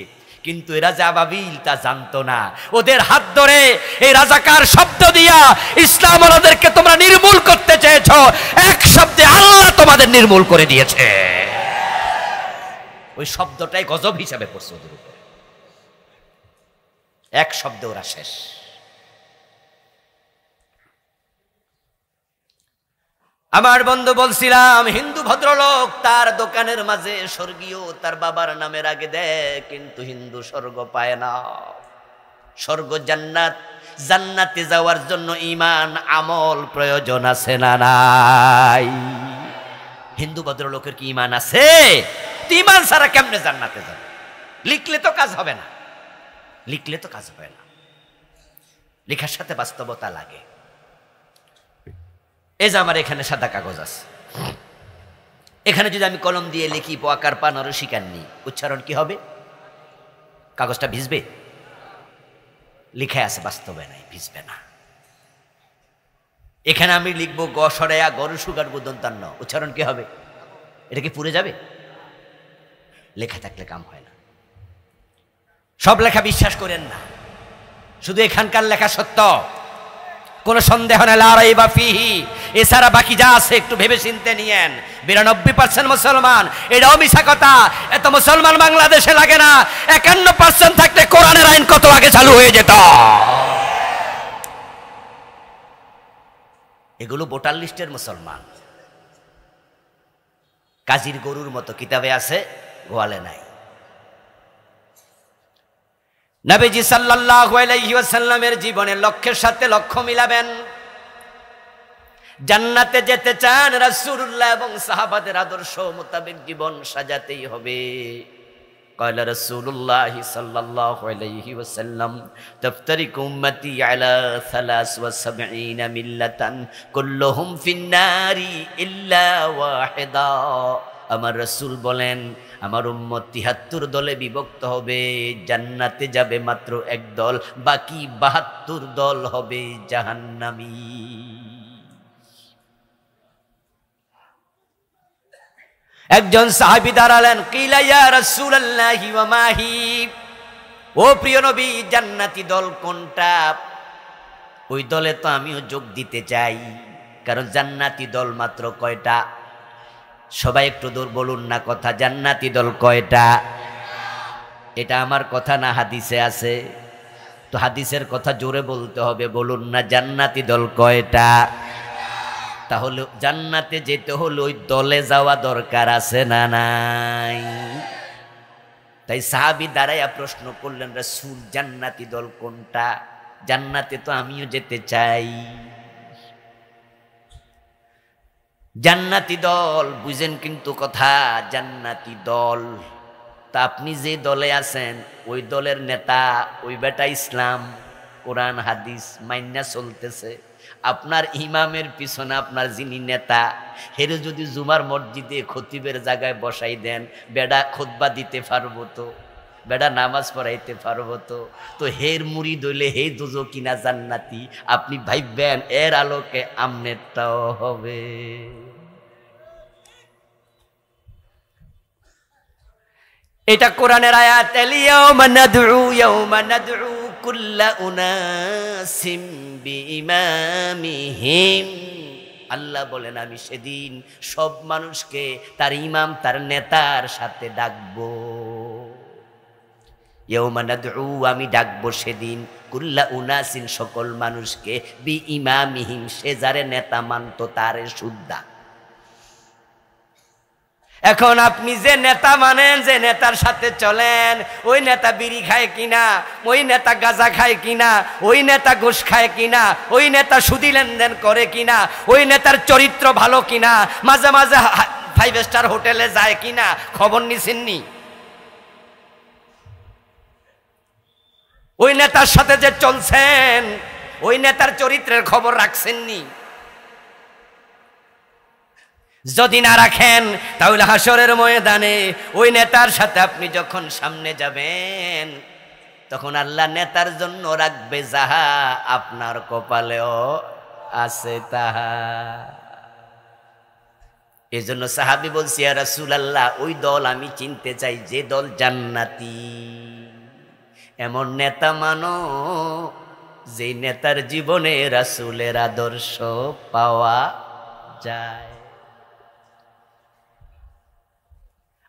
কিন্তু এরা যে আবাবিল তা জানতো না। ওদের হাত ধরে এই রাজাকার শব্দ দিয়া ইসলাম ওদেরকে তোমরা নির্মূল করতে চেয়েছো, এক শব্দে আল্লাহ তোমাদের নির্মূল করে দিয়েছে। ওই শব্দটাই গজব হিসাবে পড়ছে ওদের উপরে। এক শব্দে ওরা শেষ। আমার বন্ধু বলছিলাম, হিন্দু ভদ্রলোক তার দোকানের মাঝে স্বর্গীয় তার বাবার নামের আগে দেয়, কিন্তু হিন্দু স্বর্গ পায় না। স্বর্গ জান্নাত, জান্নাতে যাওয়ার জন্য ঈমান আমল প্রয়োজন আছে না নাই? হিন্দু ভদ্রলোকের কি ঈমান আছে? ঈমান ছাড়া কেমনে জান্নাতে যাবে? লিখলে তো কাজ হবে না, লিখলে তো কাজ হবে না, লেখার সাথে বাস্তবতা লাগে। এই যে আমার এখানে সাদা কাগজ আছে, এখানে যদি আমি কলম দিয়ে লিখি পোয়াকার পান শিকাননি, উচ্চারণ কি হবে? কাগজটা ভিজবে? লিখে আছে, বাস্তবে নাই, ভিজবে না। এখানে আমি লিখবো গ সরেয়া গরু সুগার গুদন্তান্ন, উচ্চারণ কি হবে? এটা কি পুড়ে যাবে? লেখা থাকলে কাম হয় না। সব লেখা বিশ্বাস করেন না, শুধু এখানকার লেখা সত্য, কোন সন্দেহ নেই, লা রাইবা ফিহি। এছাড়া বাকি যা আছে একটু ভেবে চিন্তে নিয়েন। 92% মুসলমান, এটাও মিছা কথা। এত মুসলমান বাংলাদেশে লাগে না। 51% থাকতে কোরআনের আইন কত আগে চালু হয়ে যেত। এগুলো ভোটার লিস্টের মুসলমান, কাজীর গরুর মতো, কিতাবে আছে গোয়ালে নাই। নবীজি সাল্লাল্লাহু আলাইহি ওয়াসাল্লামের জীবনের লক্ষ্যের সাথে লক্ষ্য মিলাবেন। জান্নাতে যেতে চান, রাসূলুল্লাহ এবং সাহাবাদের আদর্শ মোতাবেক জীবন সাজাতেই হবে। ক্বালা রাসূলুল্লাহ সাল্লাল্লাহু আলাইহি ওয়াসাল্লাম, তাফতারিকু উম্মতি আলা 73 মিল্লাতান কুল্লুহুম ফিন-নারি ইল্লা ওয়াহিদা। আমার রাসূল বলেন, আমার উম্মত 73 দলে বিভক্ত হবে, জান্নাতে যাবে মাত্র এক দল, বাকি 72 দল হবে জাহান্নামী। একজন সাহাবী দাঁড়ালেন, কিলা ইয়া রাসূলুল্লাহি ওয়া মাহি, ও প্রিয় নবী, জান্নাতি দল কোনটা? ওই দলে তো আমিও যোগ দিতে চাই, কারণ জান্নাতি দল মাত্র কয়টা? সবাই একটু দূর বলুন না কথা, জান্নাতি দল কয়টা? এটা আমার কথা না, হাদিসে আছে। তো হাদিসের কথা জোরে বলতে হবে, বলুন না জান্নাতি দল কয়টা? তাহলে জান্নাতে যেতে হলে ওই দলে যাওয়া দরকার আছে না নাই? তাই সাহাবী দাঁড়াইয়া প্রশ্ন করলেন, রাসূল জান্নাতি দল কোনটা? জান্নাতে তো আমিও যেতে চাই। জান্নাতি দল বুঝেন কিন্তু কথা, জান্নাতি দল। তা আপনি যে দলে আছেন ওই দলের নেতা, ওই বেটা ইসলাম কোরআন হাদিস মাইন্না চলতেছে। আপনার ইমামের পিছনে আপনার যিনি নেতা, হেরে যদি জুমার মসজিদে খতিবের জায়গায় বসাই দেন, বেড়া খুতবা দিতে পারবো তো? বেড়া নামাজ পড়াইতে পারবো তো? তো হের মুরিদ হইলে হে দুজো কিনা জান্নাতি, আপনি ভাইবেন এর আলোকে আমনেরটাও হবে। এটা কোরআনের আয়াত, ইয়াউমা নাদউ কুল্লা উনাসিম বিইমামিহিম। আল্লাহ বলেন, আমি সেদিন সব মানুষকে তার ইমাম, তার নেতার সাথে ডাকবো। ইয়াউমা নাদউ, আমি ডাকবো সেদিন, কুল্লা উনাসিন, সকল মানুষকে, বিইমামিহিম, সে যারে নেতা মানত তারে সুদ্ধা। এখন আপনি যে নেতা মানেন, যে নেতার সাথে চলেন, ওই নেতা বিড়ি খায় কিনা, ওই নেতা গাঁজা খায় কিনা, ওই নেতা ঘুষ খায় কিনা, ওই নেতা সুদি লেনদেন করে কিনা, ওই নেতার চরিত্র ভালো কিনা, মাঝে মাঝে 5 স্টার হোটেলে যায় কিনা, খবর নিছেননি? ওই নেতার সাথে যে চলছেন, ওই নেতার চরিত্রের খবর রাখছেননি? যদি না রাখেন তাহলে হাসরের ময়দানে ওই নেতার সাথে আপনি যখন সামনে যাবেন, তখন আল্লাহ নেতার জন্য রাখবে যাহা আপনার কপালেও আছে তাহা। এই জন্য সাহাবী বলছি, ইয়া রাসূলুল্লাহ, ওই দল আমি চিনতে চাই যে দল জান্নাতি। এমন নেতা মানো যে নেতার জীবনে রাসূলের আদর্শ পাওয়া যায়।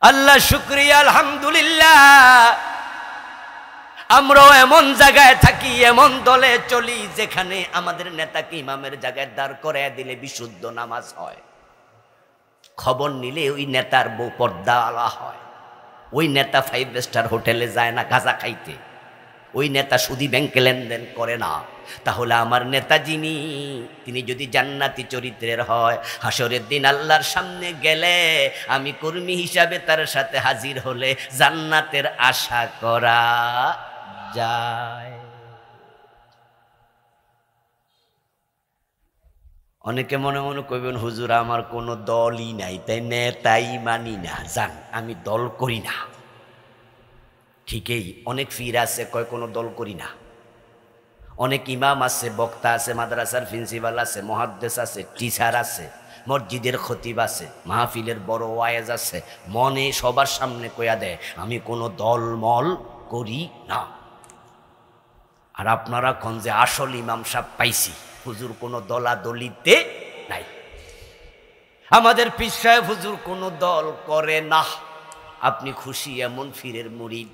আল্লাহ শুকরিয়া, আলহামদুলিল্লাহ, আমরাও এমন জায়গায় থাকি, এমন দলে চলি যেখানে আমাদের নেতাকে ইমামের জায়গায় দাঁড় করায় দিলে বিশুদ্ধ নামাজ হয়। খবর নিলে ওই নেতার বউ পর্দা আলা হয়। ওই নেতা 5 স্টার হোটেলে যায় না গাঁজা খাইতে, ওই নেতা সুদি ব্যাংকে লেনদেন করে না। তাহলে আমার নেতা যিনি, তিনি যদি জান্নাতি চরিত্রের হয়, হাসরের দিন আল্লাহর সামনে গেলে আমি কর্মী হিসাবে তার সাথে হাজির হলে জান্নাতের আশা করা যায়। অনেকে মনে মনে কইবেন, হুজুর আমার কোনো দলই নাই, তাই নেতাই মানি না, জান আমি দল করি না। ঠিকই, অনেক ফির আছে কয় কোনো দল করি না। অনেক ইমাম আছে, বক্তা আছে, মাদ্রাসার প্রিন্সিপাল আছে, মুহাদ্দিস আছে, টিচার আছে, মসজিদের খতিব আছে, মাহফিলের বড় ওয়াইজ আছে, মনে সবার সামনে কইয়া দেয় আমি কোনো দল মল করি না। আর আপনারা কোন যে আসল ইমাম সাহেব পাইছি, হুজুর কোনো দলাদলিতে নাই। আমাদের পীর সাহেব হুজুর কোনো দল করে না। আপনি খুশি এমন ফিরের মুরিদ,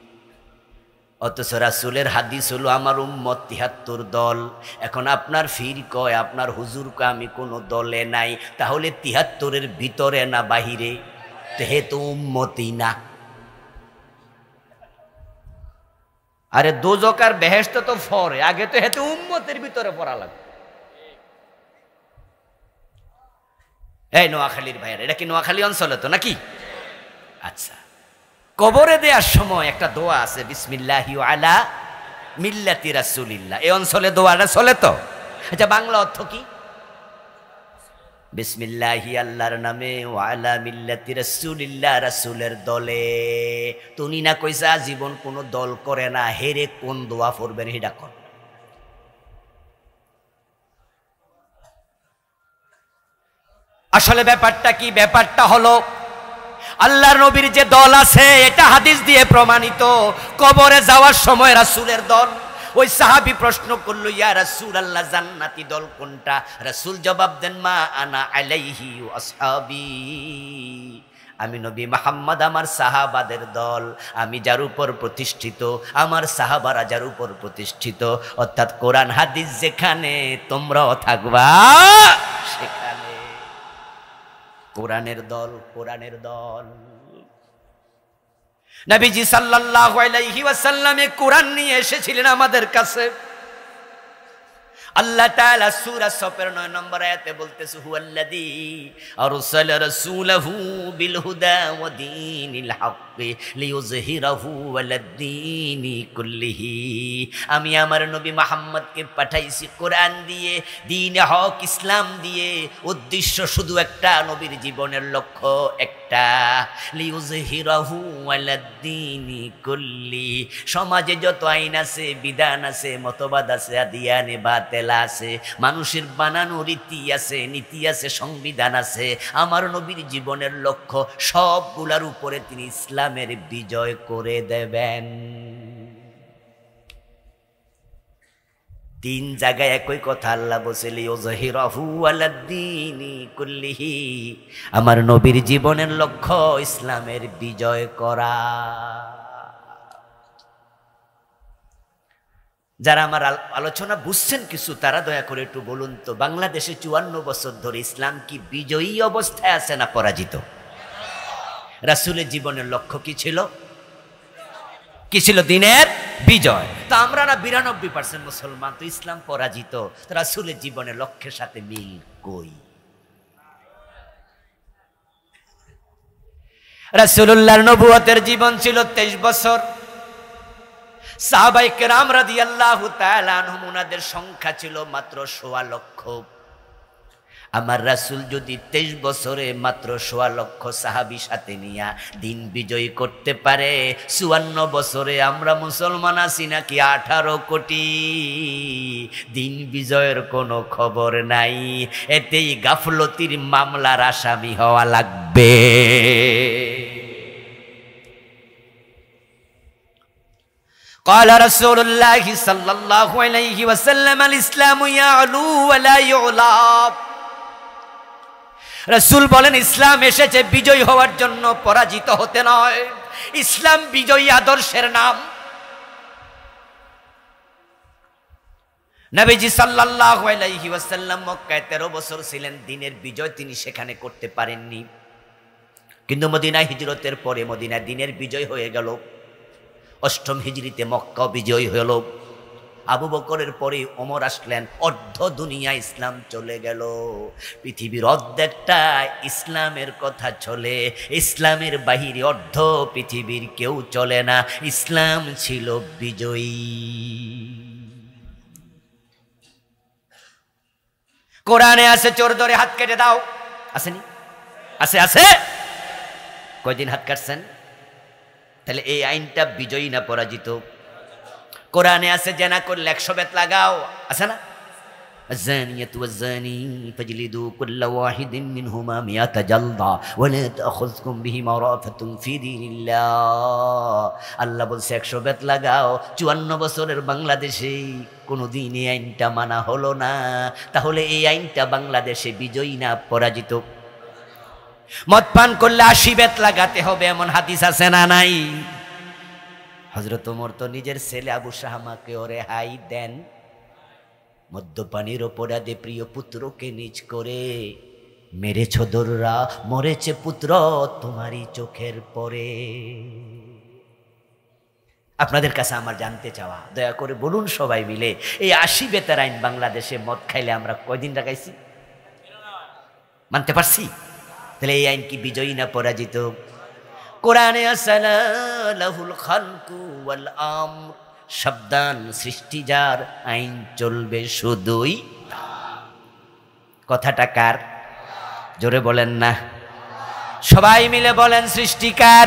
অথচ রাসূলের হাদিস হলো আমার উম্মত ৭৩ দল। এখন আপনার ফির কয়, আপনার হুজুর কয় আমি কোনো দলে নাই, তাহলে ৭৩-এর ভিতরে না বাহিরে? হে তো উম্মতই না। আরে দোজক আর বেহেশত তো ফরে, আগে তো হেতু উম্মতের ভিতরে পড়া লাগবে। এই নোয়াখালীর ভাইয়ের, এটা কি নোয়াখালী অঞ্চলে তো নাকি? আচ্ছা, কবরে দেওয়ার সময় একটা দোয়া আছে, বিসমিল্লাহি আলা মিল্লাতি রাসূলিল্লাহ। এই অঞ্চলে দোয়াটা চলে তো? আচ্ছা, বাংলা অর্থ কি? বিসমিল্লাহি আল্লাহর নামে, ওয়ালা মিল্লাতি রাসূলিল্লাহ রাসূলের দলে। তুমি না কইসা জীবন কোনো দল করে না, হেরে কোন দোয়া পড়বেন হেডা কর। আসলে ব্যাপারটা কি? ব্যাপারটা হলো আল্লাহর নবীর যে দল আছে এটা হাদিস দিয়ে প্রমাণিত। কবরে যাওয়ার সময় রাসূলের দল। ওই সাহাবী প্রশ্ন করলো, ইয়া রাসূলুল্লাহ, জান্নাতি দল কোনটা? রাসূল জবাব দেন, মা আনা আলাইহি ওয়া আসহাবী, আমি নবী মুহাম্মদ আমার সাহাবাদের দল, আমি যার উপর প্রতিষ্ঠিত, আমার সাহাবারা যার উপর প্রতিষ্ঠিত, অর্থাৎ কোরআন হাদিস যেখানে তোমরাও থাকবা সেখানে। কোরআনের দল, কোরআনের দল। নবীজি সাল্লাল্লাহু আলাইহি ওয়াসাল্লাম কোরআন নিয়ে এসেছিলেন আমাদের কাছে। আল্লাহ তাআলা সূরা সফের 9 নম্বর আয়াতে বলতেছে, হুয়াল্লাযী আরসালা রাসূলাহু বিল হুদা ওয়া দীনিল হাক্কি লিইয়ুযহিরাহু আলাদ-দীনি কুল্লিহি। আমি আমার নবী মুহাম্মদকে পাঠাইছি কোরআন দিয়ে, দ্বীনে হক ইসলাম দিয়ে। উদ্দেশ্য শুধু একটা, নবীর জীবনের লক্ষ্য একটা, লিইয়ুযহিরাহু আলাদ-দীনি কুল্লি। সমাজে যত আইন আছে, বিধান আছে, মতবাদ আছে, আদিয়ানে বাতিল আছে, মানুষের বানানো রীতি আছে, নীতি আছে, সংবিধান আছে, আমার নবীর জীবনের লক্ষ্য সবগুলার উপরে তিনি ইসলামের বিজয় করে দেবেন। 3 জায়গায় একই কথা আল্লাহ বলেছে, লিইয়ুযহিরাহু আলাদ-দীনি কুল্লিহি। আমার নবীর জীবনের লক্ষ্য ইসলামের বিজয় করা। যারা আমার আলোচনা বুঝছেন কিছু, তারা দয়া করে একটু বলুন তো, বাংলাদেশে 54 বছর ধরে ইসলাম কি বিজয়ী অবস্থায় আছে না পরাজিত? রাসূলের জীবনের লক্ষ্য কি ছিল? কি ছিল? দিনের বিজয়। তো আমরা না 92% মুসলমান, তো ইসলাম পরাজিত, তো রাসূলের জীবনের লক্ষ্যের সাথে মিল কই? রাসূলুল্লাহর নবুয়তের জীবন ছিল 23 বছর। সাহাবায়ে কেরাম রাদিয়াল্লাহু তাআলা আনহুম, ওনাদের সংখ্যা ছিল মাত্র 1.25 লক্ষ। আমার রাসূল যদি 23 বছরে মাত্র 1.25 লক্ষ সাহাবী সাথে নিয়া দিন বিজয় করতে পারে, 54 বছরে আমরা মুসলমান আছি নাকি 18 কোটি, দিন বিজয়ের কোনো খবর নাই। এতেই গাফলতির মামলার আসামি হওয়া লাগবে। قال رسول الله صلى الله عليه وسلم الإسلام يعلو ولا يعلى। রাসূল বলেন ইসলাম এসেছে বিজয় হওয়ার জন্য, পরাজিত হতে নয়। ইসলাম বিজয়ী আদর্শের নাম। নবীজি সাল্লাল্লাহু আলাইহি ওয়াসাল্লাম মক্কায় 13 বছর ছিলেন, দিনের বিজয় তিনি সেখানে করতে পারেননি। কিন্তু মদিনায় হিজরতের পরে মদিনায় দিনের বিজয় হয়ে গেল। 8ম হিজরিতে মক্কা বিজয় হলো। আবু বকরের পরে ওমর আসলেন, অর্ধ দুনিয়া ইসলাম চলে গেল। পৃথিবীর অর্ধেকটা ইসলামের কথা চলে, ইসলামের বাহিরে অর্ধ পৃথিবীর কেউ চলে না। ইসলাম ছিল বিজয়ী। কোরআনে আছে চোর ধরে হাত কেটে দাও, আসেনি? আছে, আছে। কয়দিন হাত কাটছেন? তাহলে এই আইনটা বিজয়ী না পরাজিত? কোরআনে আছে জেনা করলে 100 বেত লাগাও, আছে না? الزانية والزاني فاجلدوا كل واحد منهما 100 جلدة ولا تأخذكم بهما رأفة في دين الله। আল্লাহ বলছে 100 বেত লাগাও। 54 বছরের বাংলাদেশে কোনোদিন এই আইনটা মানা হলো না। তাহলে এই আইনটা বাংলাদেশে বিজয়ী না পরাজিত? মদ পান করলে 80 বেত লাগাতে হবে, এমন হাদিস আছে না নাই? হযরত ওমর তো নিজের ছেলে আবু শাহমাকে রেহাই দেন। মদ্যপানের অপরাধে প্রিয় পুত্রকে নিজ করে মেরেছ দোররা, মরেছে পুত্র তোমারই চোখের পরে। আপনাদের কাছে আমার জানতে চাওয়া, দয়া করে বলুন সবাই মিলে, এই 80 বেতের আইন বাংলাদেশে মদ খাইলে আমরা কয়দিন লাগাইছি? মানতে পারছি? তাহলে এই আইন কি বিজয়ী না পরাজিত? কোরআনে আসলা লাহুল খালকু ওয়াল আমর, সাবধান সৃষ্টি যার, আইন চলবে শুধুই। কথাটা কার? জোরে বলেন না, সবাই মিলে বলেন সৃষ্টিকার,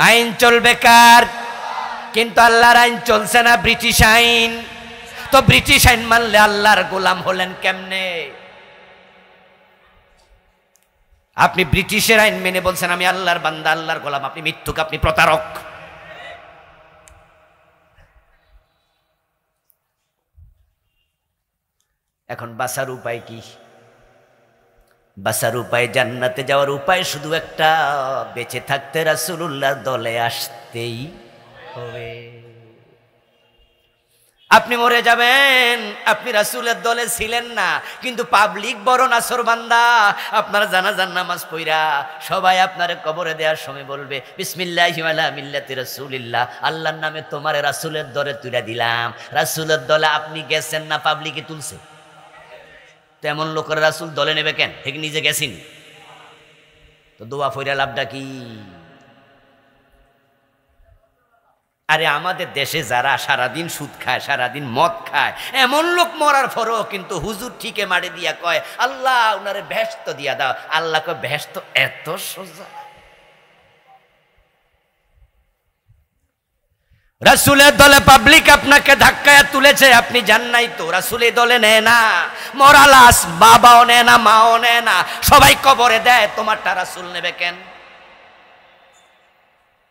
আইন চলবে কার? কিন্তু আল্লাহর আইন চলছে না, ব্রিটিশ আইন। তো ব্রিটিশ আইন মানলে আল্লাহর গোলাম হলেন কেমনে? আপনি ব্রিটিশের আইন মেনে বলছেন আমি আল্লাহর বান্দা, আল্লাহর গোলাম, আপনি মিথ্যুক, আপনি প্রতারক। এখন বাঁচার উপায় কি? বাঁচার উপায়, জান্নাতে যাওয়ার উপায় শুধু একটা, বেঁচে থাকতে রাসূলুল্লাহর দলে আসতেই হবে। আপনি মরে যাবেন, আপনি রাসূলের দলে ছিলেন না, কিন্তু পাবলিক বড় নাছরবান্দা। আপনার জানাজার নামাজ পড়া সবাই আপনারে কবরে দেওয়ার সময় বলবে বিসমিল্লাহি ওয়া আলা মিল্লাতি রাসূলিল্লাহ, আল্লাহর নামে তোমারে রাসূলের দলে তুলে দিলাম। রাসূলের দলে আপনি গেছেন না, পাবলিকে তুলছে। তেমন লোকের রাসূল দলে নেবে কেন? ঠিক নিজে গেছেন তো দোয়া ফইরা লাভটা কি? আরে আমাদের দেশে যারা সারাদিন সুদ খায়, সারাদিন মদ খায়, এমন লোক মরার পরও কিন্তু হুজুর ঠিকে মারি দিয়া কয় আল্লাহ উনারে বেহেশত দিয়া দাও। আল্লাহ কয় বেহেশত এত সোজা? রাসূলের দলে পাবলিক আপনাকে ধাক্কায় তুলেছে, আপনি যান নাই তো। রাসূলের দলে নেয় না, মরা লাশ বাবাও নেয় না, মাও নেয় না, সবাই কবরে দেয়। তোমারটা রাসূল নেবে কেন?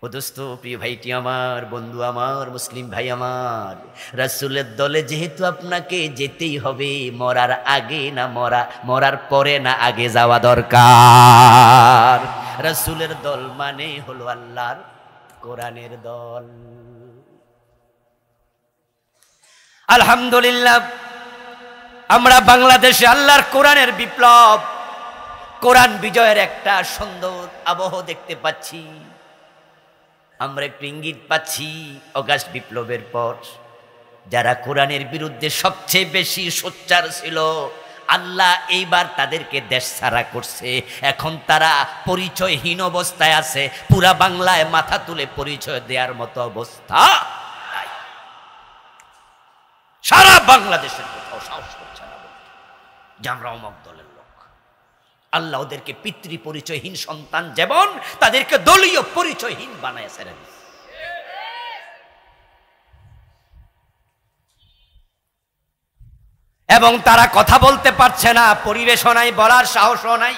ও দোস্ত, প্রিয় ভাইটি আমার, বন্ধু আমার, মুসলিম ভাই আমার, রাসূলের দলে যেহেতু আপনাকে যেতেই হবে, মরার আগে না মরার পরে না আগে যাওয়া দরকার। রাসূলের দল মানে হলো আল্লাহর কোরআনের দল। আলহামদুলিল্লাহ, আমরা বাংলাদেশে আল্লাহর কোরআনের বিপ্লব কোরআন বিজয়ের একটা সুন্দর আবহ দেখতে পাচ্ছি। আমরা একটু ইঙ্গিত পাচ্ছি অগাস্ট বিপ্লবের পর যারা কোরআনের বিরুদ্ধে সবচেয়ে বেশি সোচ্চার ছিল, আল্লাহ এইবার তাদেরকে দেশ ছাড়া করছে। এখন তারা পরিচয়হীন অবস্থায় আছে, পুরা বাংলায় মাথা তুলে পরিচয় দেওয়ার মতো অবস্থা নাই। সারা বাংলাদেশের কোথাও সাহস করছে না যে আমরা অমক দলের লোক। আল্লাহ ওদেরকে পিতৃ পরিচয়হীন সন্তান যেমন তাদেরকে দলীয় পরিচয়হীন বানায় ছেড়ে দিচ্ছে। এবং তারা কথা বলতে পারছে না, পরিবেশও নাই, বলার সাহসও নাই।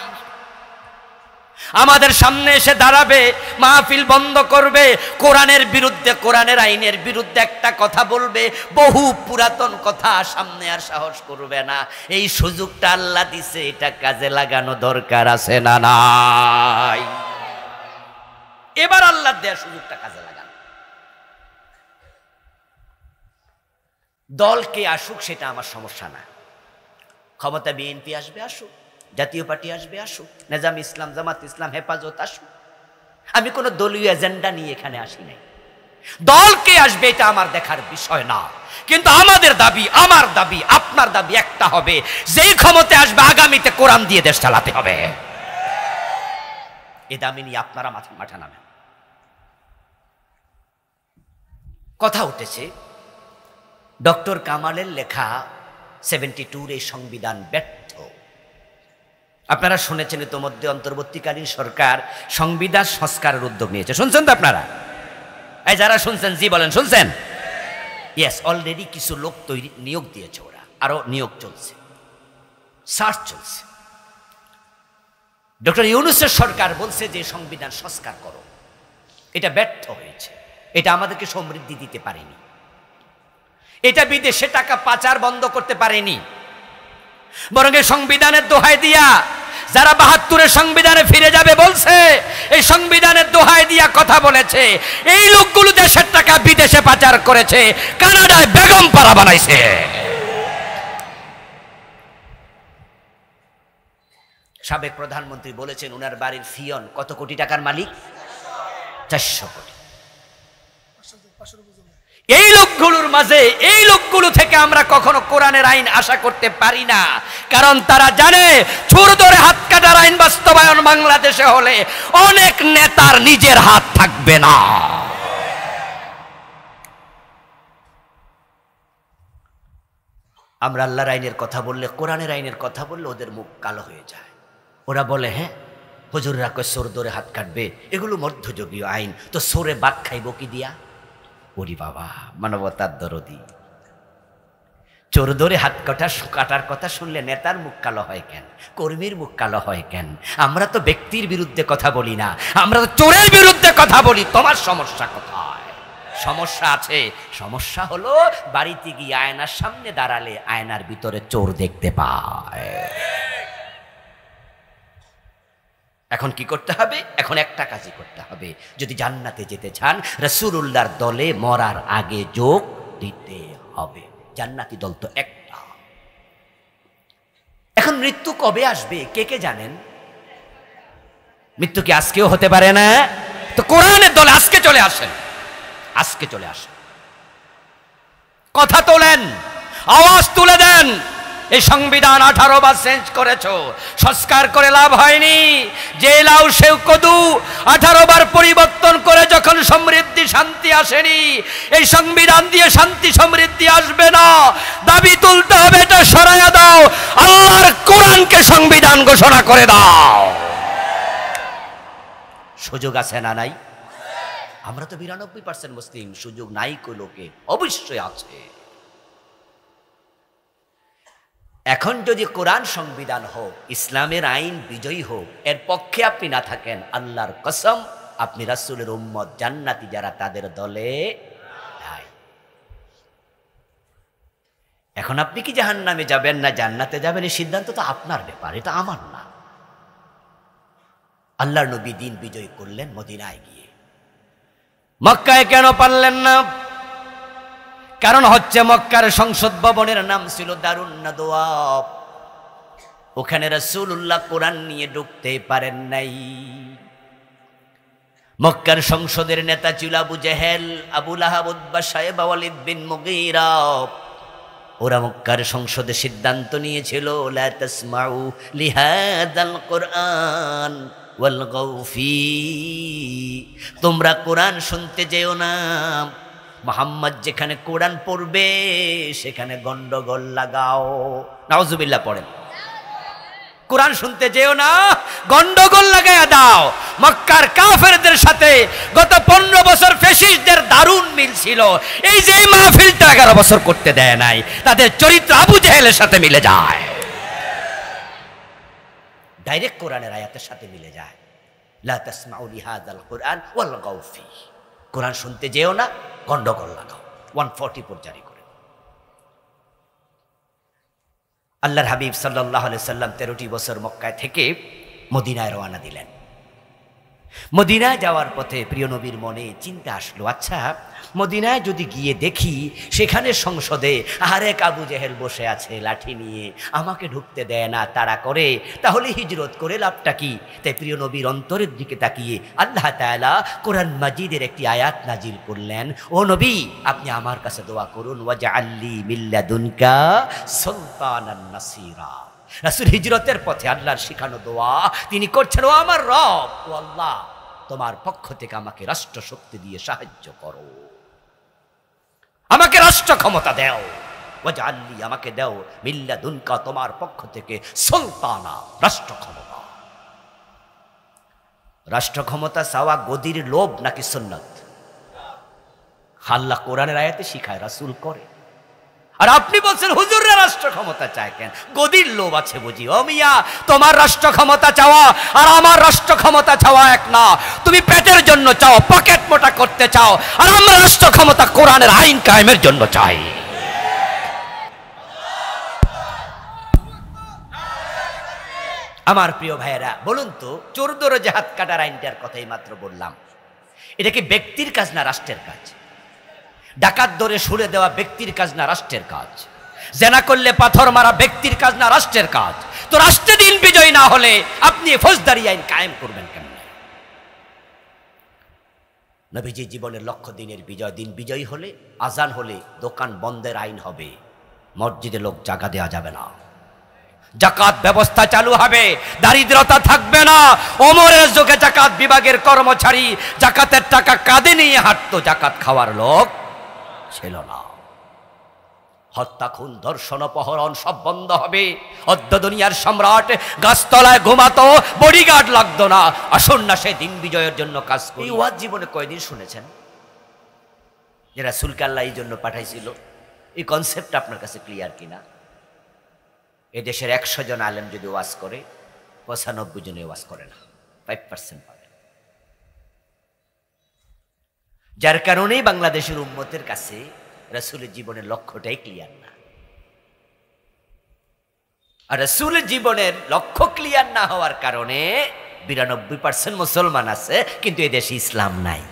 আমাদের সামনে এসে দাঁড়াবে, মাহফিল বন্ধ করবে, কোরআনের বিরুদ্ধে, কোরআনের আইনের বিরুদ্ধে একটা কথা বলবে, বহু পুরাতন কথা, সামনে আর সাহস করবে না। এই সুযোগটা আল্লাহ দিছে, এটা কাজে লাগানো দরকার আছে না নাই? এবার আল্লাহ দেয়া সুযোগটা কাজে লাগানো। দলকে আসুক সেটা আমার সমস্যা না, ক্ষমতা বিএনপি আসবে আসুক, জাতীয় পার্টি আসবে আসুক, নেজাম ইসলাম, জামাত ইসলাম, হেফাজত আসুক। আমি কোনো দলীয় এজেন্ডা নিয়ে এখানে আসি নাই। দলকে আসবে এটা আমার দেখার বিষয় না, কিন্তু আমাদের দাবি, আমার দাবি, আপনার দাবি একটা হবে, যেই ক্ষমতায় আসবে আগামীতে কোরআন দিয়ে দেশ চালাতে হবে। এ দাবি নিয়ে আপনারা মাঠে নামেন। কথা উঠেছে ডক্টর কামালের লেখা 72 এই সংবিধান ব্যর্থ। আপনারা শুনেছেন ইতোমধ্যে অন্তর্বর্তীকালীন সরকার সংবিধান সংস্কারের উদ্যোগ নিয়েছে। শুনছেন তো আপনারা? এই যারা শুনছেন জি বলেন, শুনছেন? ইয়েস, অলরেডি কিছু লোক নিয়োগ দিয়েছে, ওরা আরো নিয়োগ চলছে, সার্চ চলছে। ডক্টর ইউনূসের সরকার বলছে যে সংবিধান সংস্কার করো, এটা ব্যর্থ হয়েছে, এটা আমাদেরকে সমৃদ্ধি দিতে পারেনি, এটা বিদেশে টাকা পাচার বন্ধ করতে পারেনি, বরং এই সংবিধানের দোহাই দিয়া যারা 72-এর সংবিধানে ফিরে যাবে বলছে, এই সংবিধানের দোহাই দিয়া কথা বলেছে, এই লোকগুলো দেশের টাকা বিদেশে পাচার করেছে, কানাডায় বেগম পাড়া বানাইছে। সাবেক প্রধানমন্ত্রী বলেছেন উনার বাড়ির ফিয়ন কত কোটি টাকার মালিক? 400 কোটি। এই লোকগুলোর মাঝে, এই লোকগুলো থেকে আমরা কখনো কোরআনের আইন আশা করতে পারি না, কারণ তারা জানে চোর ধরে হাত কাটার আইন বাস্তবায়ন বাংলাদেশে হলে অনেক নেতার নিজের হাত থাকবে না। আমরা আল্লাহর আইনের কথা বললে, কোরআনের আইনের কথা বললে ওদের মুখ কালো হয়ে যায়। ওরা বলে হ্যাঁ হুজুররা কয় চোর ধরে হাত কাটবে, এগুলো মধ্যযুগীয় আইন, তো চোরে বাঘ খাইব কি দিয়া? ওরে বাবা, মানবতার দরদি। চোর ধরে হাত কাটার কথা শুনলে নেতার মুখ কালো হয় কেন, কর্মীর মুখ কালো হয় কেন? আমরা তো ব্যক্তির বিরুদ্ধে কথা বলি না, আমরা তো চোরের বিরুদ্ধে কথা বলি। তোমার সমস্যা কোথায়? সমস্যা আছে, সমস্যা হলো বাড়িতে গিয়ে আয়নার সামনে দাঁড়ালে আয়নার ভিতরে চোর দেখতে পায়। এখন কি করতে হবে? এখন একটা কাজই করতে হবে, যদি জান্নাতে যেতে চান রাসূলুল্লাহর দলে মরার আগে যোগ দিতে হবে। জান্নাতি দল তো একটা। এখন মৃত্যু কবে আসবে কে কে জানেন? মৃত্যু কি আজকেও হতে পারে না? তো কোরআনের দলে আজকে চলে আসেন, আজকে চলে আসেন, কথা তোলেন, আওয়াজ তুলে দেন। এই সংবিধান 18 বার চেঞ্জ করেছো, সংস্কার করে লাভ হয়নি। যে লাউ সেও কদু, 18 বার পরিবর্তন করে যখন সমৃদ্ধি শান্তি আসেনি, এই সংবিধান দিয়ে শান্তি সমৃদ্ধি আসবে না। দাবি তুলতে হবে, এটা সরাইয়া দাও, আল্লাহর কোরআনকে সংবিধান ঘোষণা করে দাও। সুযোগ আছে না নাই? আমরা তো 92% মুসলিম, সুযোগ নাই কো লোকে? অবশ্যই আছে। এখন যদি কোরআন সংবিধান হোক, ইসলামের আইন বিজয়ী হোক, এর পক্ষে আপনি না থাকেন, আল্লাহর কসম আপনি রাসূলের উম্মত, জান্নাতি যারা তাদের দলে নাই। এখন আপনি কি জাহান্নামে যাবেন না জান্নাতে যাবেন, এই সিদ্ধান্ত তো আপনার ব্যাপার, এটা আমার না। আল্লাহর নবী দিন বিজয় করলেন মদিনায় গিয়ে, মক্কায় কেন পারলেন না? কারণ হচ্ছে মক্কার সংসদ ভবনের নাম ছিল দারুন নাদওয়া। ওখানে রাসূলুল্লাহ কোরআন নিয়ে ঢুকতে পারেন নাই। মক্কার সংসদের নেতা ছিল আবু জেহেল, আবু লাহাব, উতবা, সাইবা, ওয়ালিদ বিন মুগীরা। ওরা মক্কার সংসদে সিদ্ধান্ত নিয়েছিল, লা তাসমাউ লিহাদাল কুরআন ওয়ালগাউ ফি, তোমরা কোরআন শুনতে যেও না, মুহাম্মদ যেখানে কোরআন পড়বে সেখানে গন্ডগোল লাগাও। নাউজুবিল্লাহ পড়েন। কোরআন শুনতে যেও না, গন্ডগোল লাগাইয়া দাও। মক্কার কাফেরদের সাথে গত 15 বছর ফ্যাসিস্টদের দারুণ মিল ছিল। এই যে মাহফিলটা 11 বছর করতে দেয় নাই, তাদের চরিত্র আবু জেহেলের সাথে মিলে যায়, ডাইরেক্ট কোরআনের আয়াতের সাথে মিলে যায়। লা তাসমাউ লিহাদাল কুরআন ওয়ালগাউ ফি, কোরআন শুনতে যেও না, গন্ডগোল লাগাও। 144 জারি করে আল্লাহর হাবিব সাল্লাল্লাহু আলাইহি সাল্লাম 13টি বছর মক্কায় থেকে মদিনায় রওনা দিলেন। মদিনায় যাওয়ার পথে প্রিয় নবীর মনে চিন্তা আসলো, আচ্ছা মদিনায় যদি গিয়ে দেখি সেখানে সংসদে আরেক আবু জেহেল বসে আছে লাঠি নিয়ে, আমাকে ঢুকতে দেয় না, তাড়া করে, তাহলে হিজরত করে লাভটা কি? তাই প্রিয় নবীর অন্তরের দিকে তাকিয়ে আল্লাহ তাআলা কোরআন মাজিদের একটি আয়াত নাজিল করলেন, ও নবী আপনি আমার কাছে দোয়া করুন, ওয়াজআললি মিন লাদুনকা সুলতানান নাসিরা। রাসূল হিজরতের পথে আল্লাহর শিখানো দোয়া তিনি করছেন, ও আমার রব, ও আল্লাহ তোমার পক্ষ থেকে আমাকে রাষ্ট্র শক্তি দিয়ে সাহায্য করো, আমাকে রাষ্ট্র ক্ষমতা দাও, ওয়াজআললি আমাকে দাও মিন লাদুনকা তোমার পক্ষ থেকে সুলতানা রাষ্ট্র ক্ষমতা। রাষ্ট্র ক্ষমতা চাওয়া গদির লোভ নাকি সুন্নাত? আল্লাহ কোরআনের আয়াতে শিখায়, রাসূল করে। আর আপনি বলছেন হুজুররা রাষ্ট্র ক্ষমতা চায় কেন? গদির লোভ আছে বুঝি? ও মিয়া, তোমার রাষ্ট্র ক্ষমতা চাওয়া আর আমার রাষ্ট্র ক্ষমতা চাওয়া এক না। তুমি পেটের জন্য চাও, পকেট মোটা করতে চাও, আর আমরা রাষ্ট্র ক্ষমতা কোরআনের আইন কায়েমের জন্য চাই। আমার প্রিয় ভাইয়েরা, বলুন তো, চোর দরজে হাত কাটার আইনটার কথাই মাত্র বললাম, এটা কি ব্যক্তির কাজ না রাষ্ট্রের কাজ? ডাকাত ধরে শুলে দেওয়া ব্যক্তির কাজ না রাষ্ট্রের কাজ? জেনা করলে পাথর মারা ব্যক্তির কাজ না রাষ্ট্রের কাজ? তো রাষ্ট্রে দিন বিজয় না হলে আপনি ফৌজদারি আইন কায়েম করবেন কেমন? নবীজি জীবনের লক্ষ্য দিনের বিজয়, দিন বিজয়ী হলে, আজান হলে দোকান বন্ধের আইন হবে, মসজিদে লোক জাগা দেওয়া যাবে না, জাকাত ব্যবস্থা চালু হবে, দারিদ্রতা থাকবে না। ওমরের যুগে জাকাত বিভাগের কর্মচারী জাকাতের টাকা কাঁধে নিয়ে হাঁটতো, জাকাত খাওয়ার লোক ছিল না। হত্যা, খুন, ধর্ষণ, অপহরণ সব বন্ধ হবে। অদ্য দুনিয়ার সম্রাট গাছতলায় ঘুমাতো, বডিগার্ড লাগতো না। আসুন না সে দিন বিজয়ের জন্য কাজ করি। এই ওয়াজ জীবনে কয়দিন শুনেছেন যে রাসূলকে আল্লাহ এই জন্য পাঠাইছিল? এই কনসেপ্ট আপনার কাছে ক্লিয়ার কিনা? এদেশের 100 জন আলেম যদি ওয়াজ করে, 95 জনে ওয়াজ করে না, 5% পাবে। যার কারণেই বাংলাদেশের উম্মতের কাছে রাসূলের জীবনের লক্ষ্যটাই ক্লিয়ার না। আর রাসূলের জীবনের লক্ষ্য ক্লিয়ার না হওয়ার কারণে 92% মুসলমান আছে, কিন্তু এদেশে ইসলাম নাই।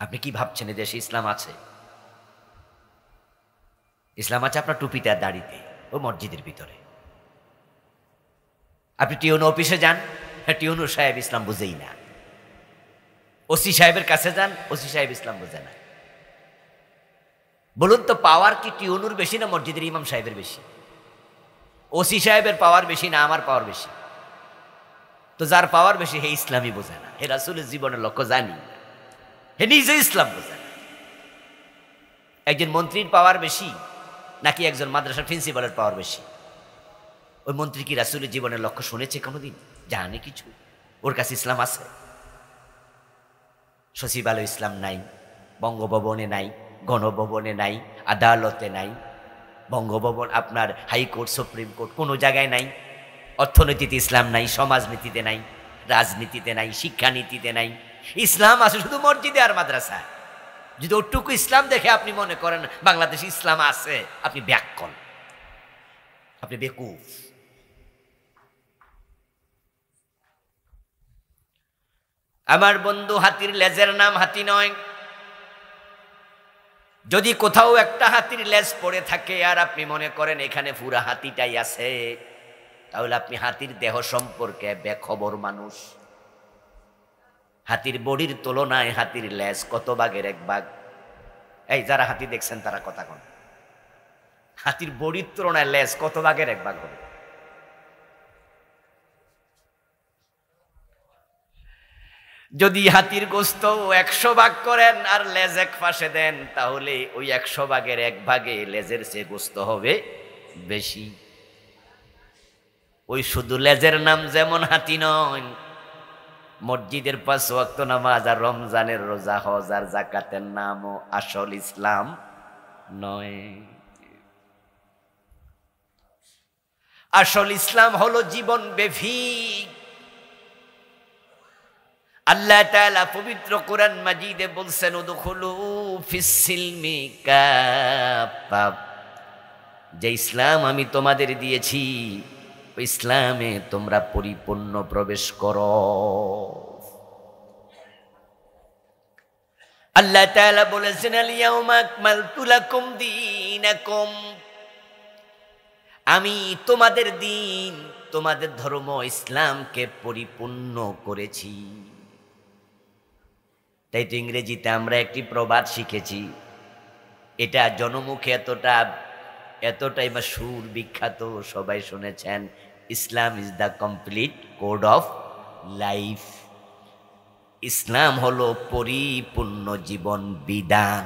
আপনি কি ভাবছেন এদেশে ইসলাম আছে? ইসলাম আছে আপনার টুপিতে আর দাড়িতে, ও মসজিদের ভিতরে। আপনি টিউনো অফিসে যান, টিউনো সাহেব ইসলাম বুঝেই না। ওসি সাহেবের কাছে যান, ওসি সাহেব ইসলাম বোঝে না। বলুন তো, পাওয়ার কি টিউনুর বেশি না মসজিদের ইমাম সাহেবের বেশি? ওসি সাহেবের পাওয়ার বেশি না আমার পাওয়ার বেশি? তো যার পাওয়ার বেশি হে ইসলামই বোঝে না, হে রাসূলের জীবনের লক্ষ্য জানি, হে নিজে ইসলাম বোঝে না। একজন মন্ত্রীর পাওয়ার বেশি নাকি একজন মাদ্রাসার প্রিন্সিপালের পাওয়ার বেশি? ওই মন্ত্রী কি রাসূলের জীবনের লক্ষ্য শুনেছে কোনোদিন? জানে কিছু? ওর কাছে ইসলাম আছে? সচিবালয় ইসলাম নাই, বঙ্গভবনে নাই, গণভবনে নাই, আদালতে নাই, বঙ্গভবন আপনার হাইকোর্ট, সুপ্রিম কোর্ট কোনো জায়গায় নাই। অর্থনীতিতে ইসলাম নাই, সমাজনীতিতে নাই, রাজনীতিতে নাই, শিক্ষানীতিতে নাই। ইসলাম আছে শুধু মসজিদে আর মাদ্রাসায়। যদি ওটুকু ইসলাম দেখে আপনি মনে করেন বাংলাদেশে ইসলাম আছে, আপনি ব্যাককল, আপনি বেকুফ। আমার বন্ধু, হাতির লেজের নাম হাতি নয়। যদি কোথাও একটা হাতির লেজ পড়ে থাকে আর আপনি মনে করেন এখানে পুরা হাতিটাই আছে, তাহলে আপনি হাতির দেহ সম্পর্কে বেখবর মানুষ। হাতির বডির তুলনায় হাতির লেজ কত ভাগের এক ভাগ? এই যারা হাতি দেখছেন তারা কথা কোন, হাতির বডির তুলনায় লেজ কত ভাগের এক ভাগ হবে? যদি হাতির গোস্ত 100 ভাগ করেন আর লেজ এক পাশে দেন, তাহলে ওই 100 ভাগের এক ভাগে লেজের চেয়ে গোস্ত হবে বেশি। ওই শুধু লেজের নাম যেমন হাতি নয়, মসজিদের 5 ওয়াক্ত নামাজ আর রমজানের রোজা হজ আর যাকাতের নামও আসল ইসলাম নয়। আসল ইসলাম হলো জীবন ব্যাপী। আল্লাহ তাআলা পবিত্র কোরআন মাজিদে বলছেন, উদখুলু ফিস-সিলমি কাফা, যে ইসলাম আমি তোমাদের দিয়েছি ওই ইসলামে তোমরা পরিপূর্ণ প্রবেশ করো। আল্লাহ তাআলা বলেছেন, আল-ইয়াউমা আকমালতু লাকুম দীনাকুম, আমি তোমাদের দিন, তোমাদের ধর্ম ইসলামকে পরিপূর্ণ করেছি। তাই তো ইংরেজিতে আমরা একটি প্রবাদ শিখেছি, এটা জনমুখে এতটাই মাশহুর, বিখ্যাত, সবাই শুনেছেন, Islam is the complete code of life. ইসলাম হলো পরিপূর্ণ জীবন বিধান।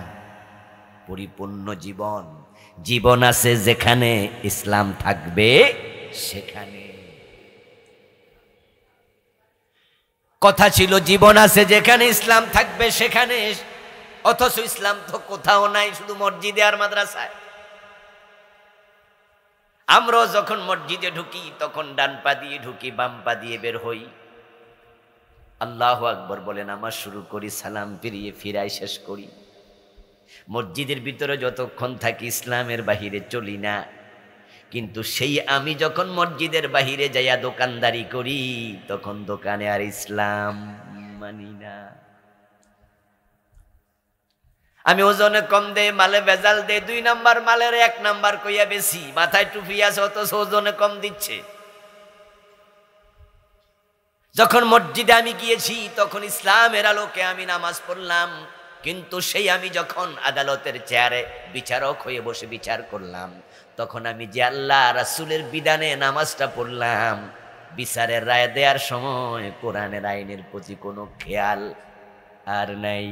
পরিপূর্ণ জীবন, জীবন আছে যেখানে ইসলাম থাকবে সেখানে। কথা ছিল জীবন আছে যেখানে ইসলাম থাকবে সেখানে, অথচ ইসলাম তো কোথাও নাই, শুধু মসজিদে আর মাদ্রাসায়। আমরাও যখন মসজিদে ঢুকি তখন ডান পা দিয়ে ঢুকি, বাম পা দিয়ে বের হই। আল্লাহু আকবার বলে নামাজ শুরু করি, সালাম ফিরিয়ে ফিরাই শেষ করি। মসজিদের ভিতরে যতক্ষণ থাকি ইসলামের বাহিরে চলি না। কিন্তু সেই আমি যখন মসজিদের বাহিরে যাইয়া দোকানদারি করি, তখন দোকানে আর ইসলাম মানি না। আমি ওজনে কম দে, মালে ভেজাল দে, 2 নাম্বার মালের 1 নাম্বার কইয়া বেশি, মাথায় টুপি আছে অথচ ওজনে কম দিচ্ছে। যখন মসজিদে আমি গিয়েছি তখন ইসলামের আলোকে আমি নামাজ পড়লাম, কিন্তু সেই আমি যখন আদালতের চেয়ারে বিচারক হয়ে বসে বিচার করলাম, তখন আমি যে আল্লাহ রাসূলের বিধানে নামাজটা পড়লাম, বিচারের রায় দেওয়ার সময় কোরআনের আইনের প্রতি কোনো খেয়াল আর নাই।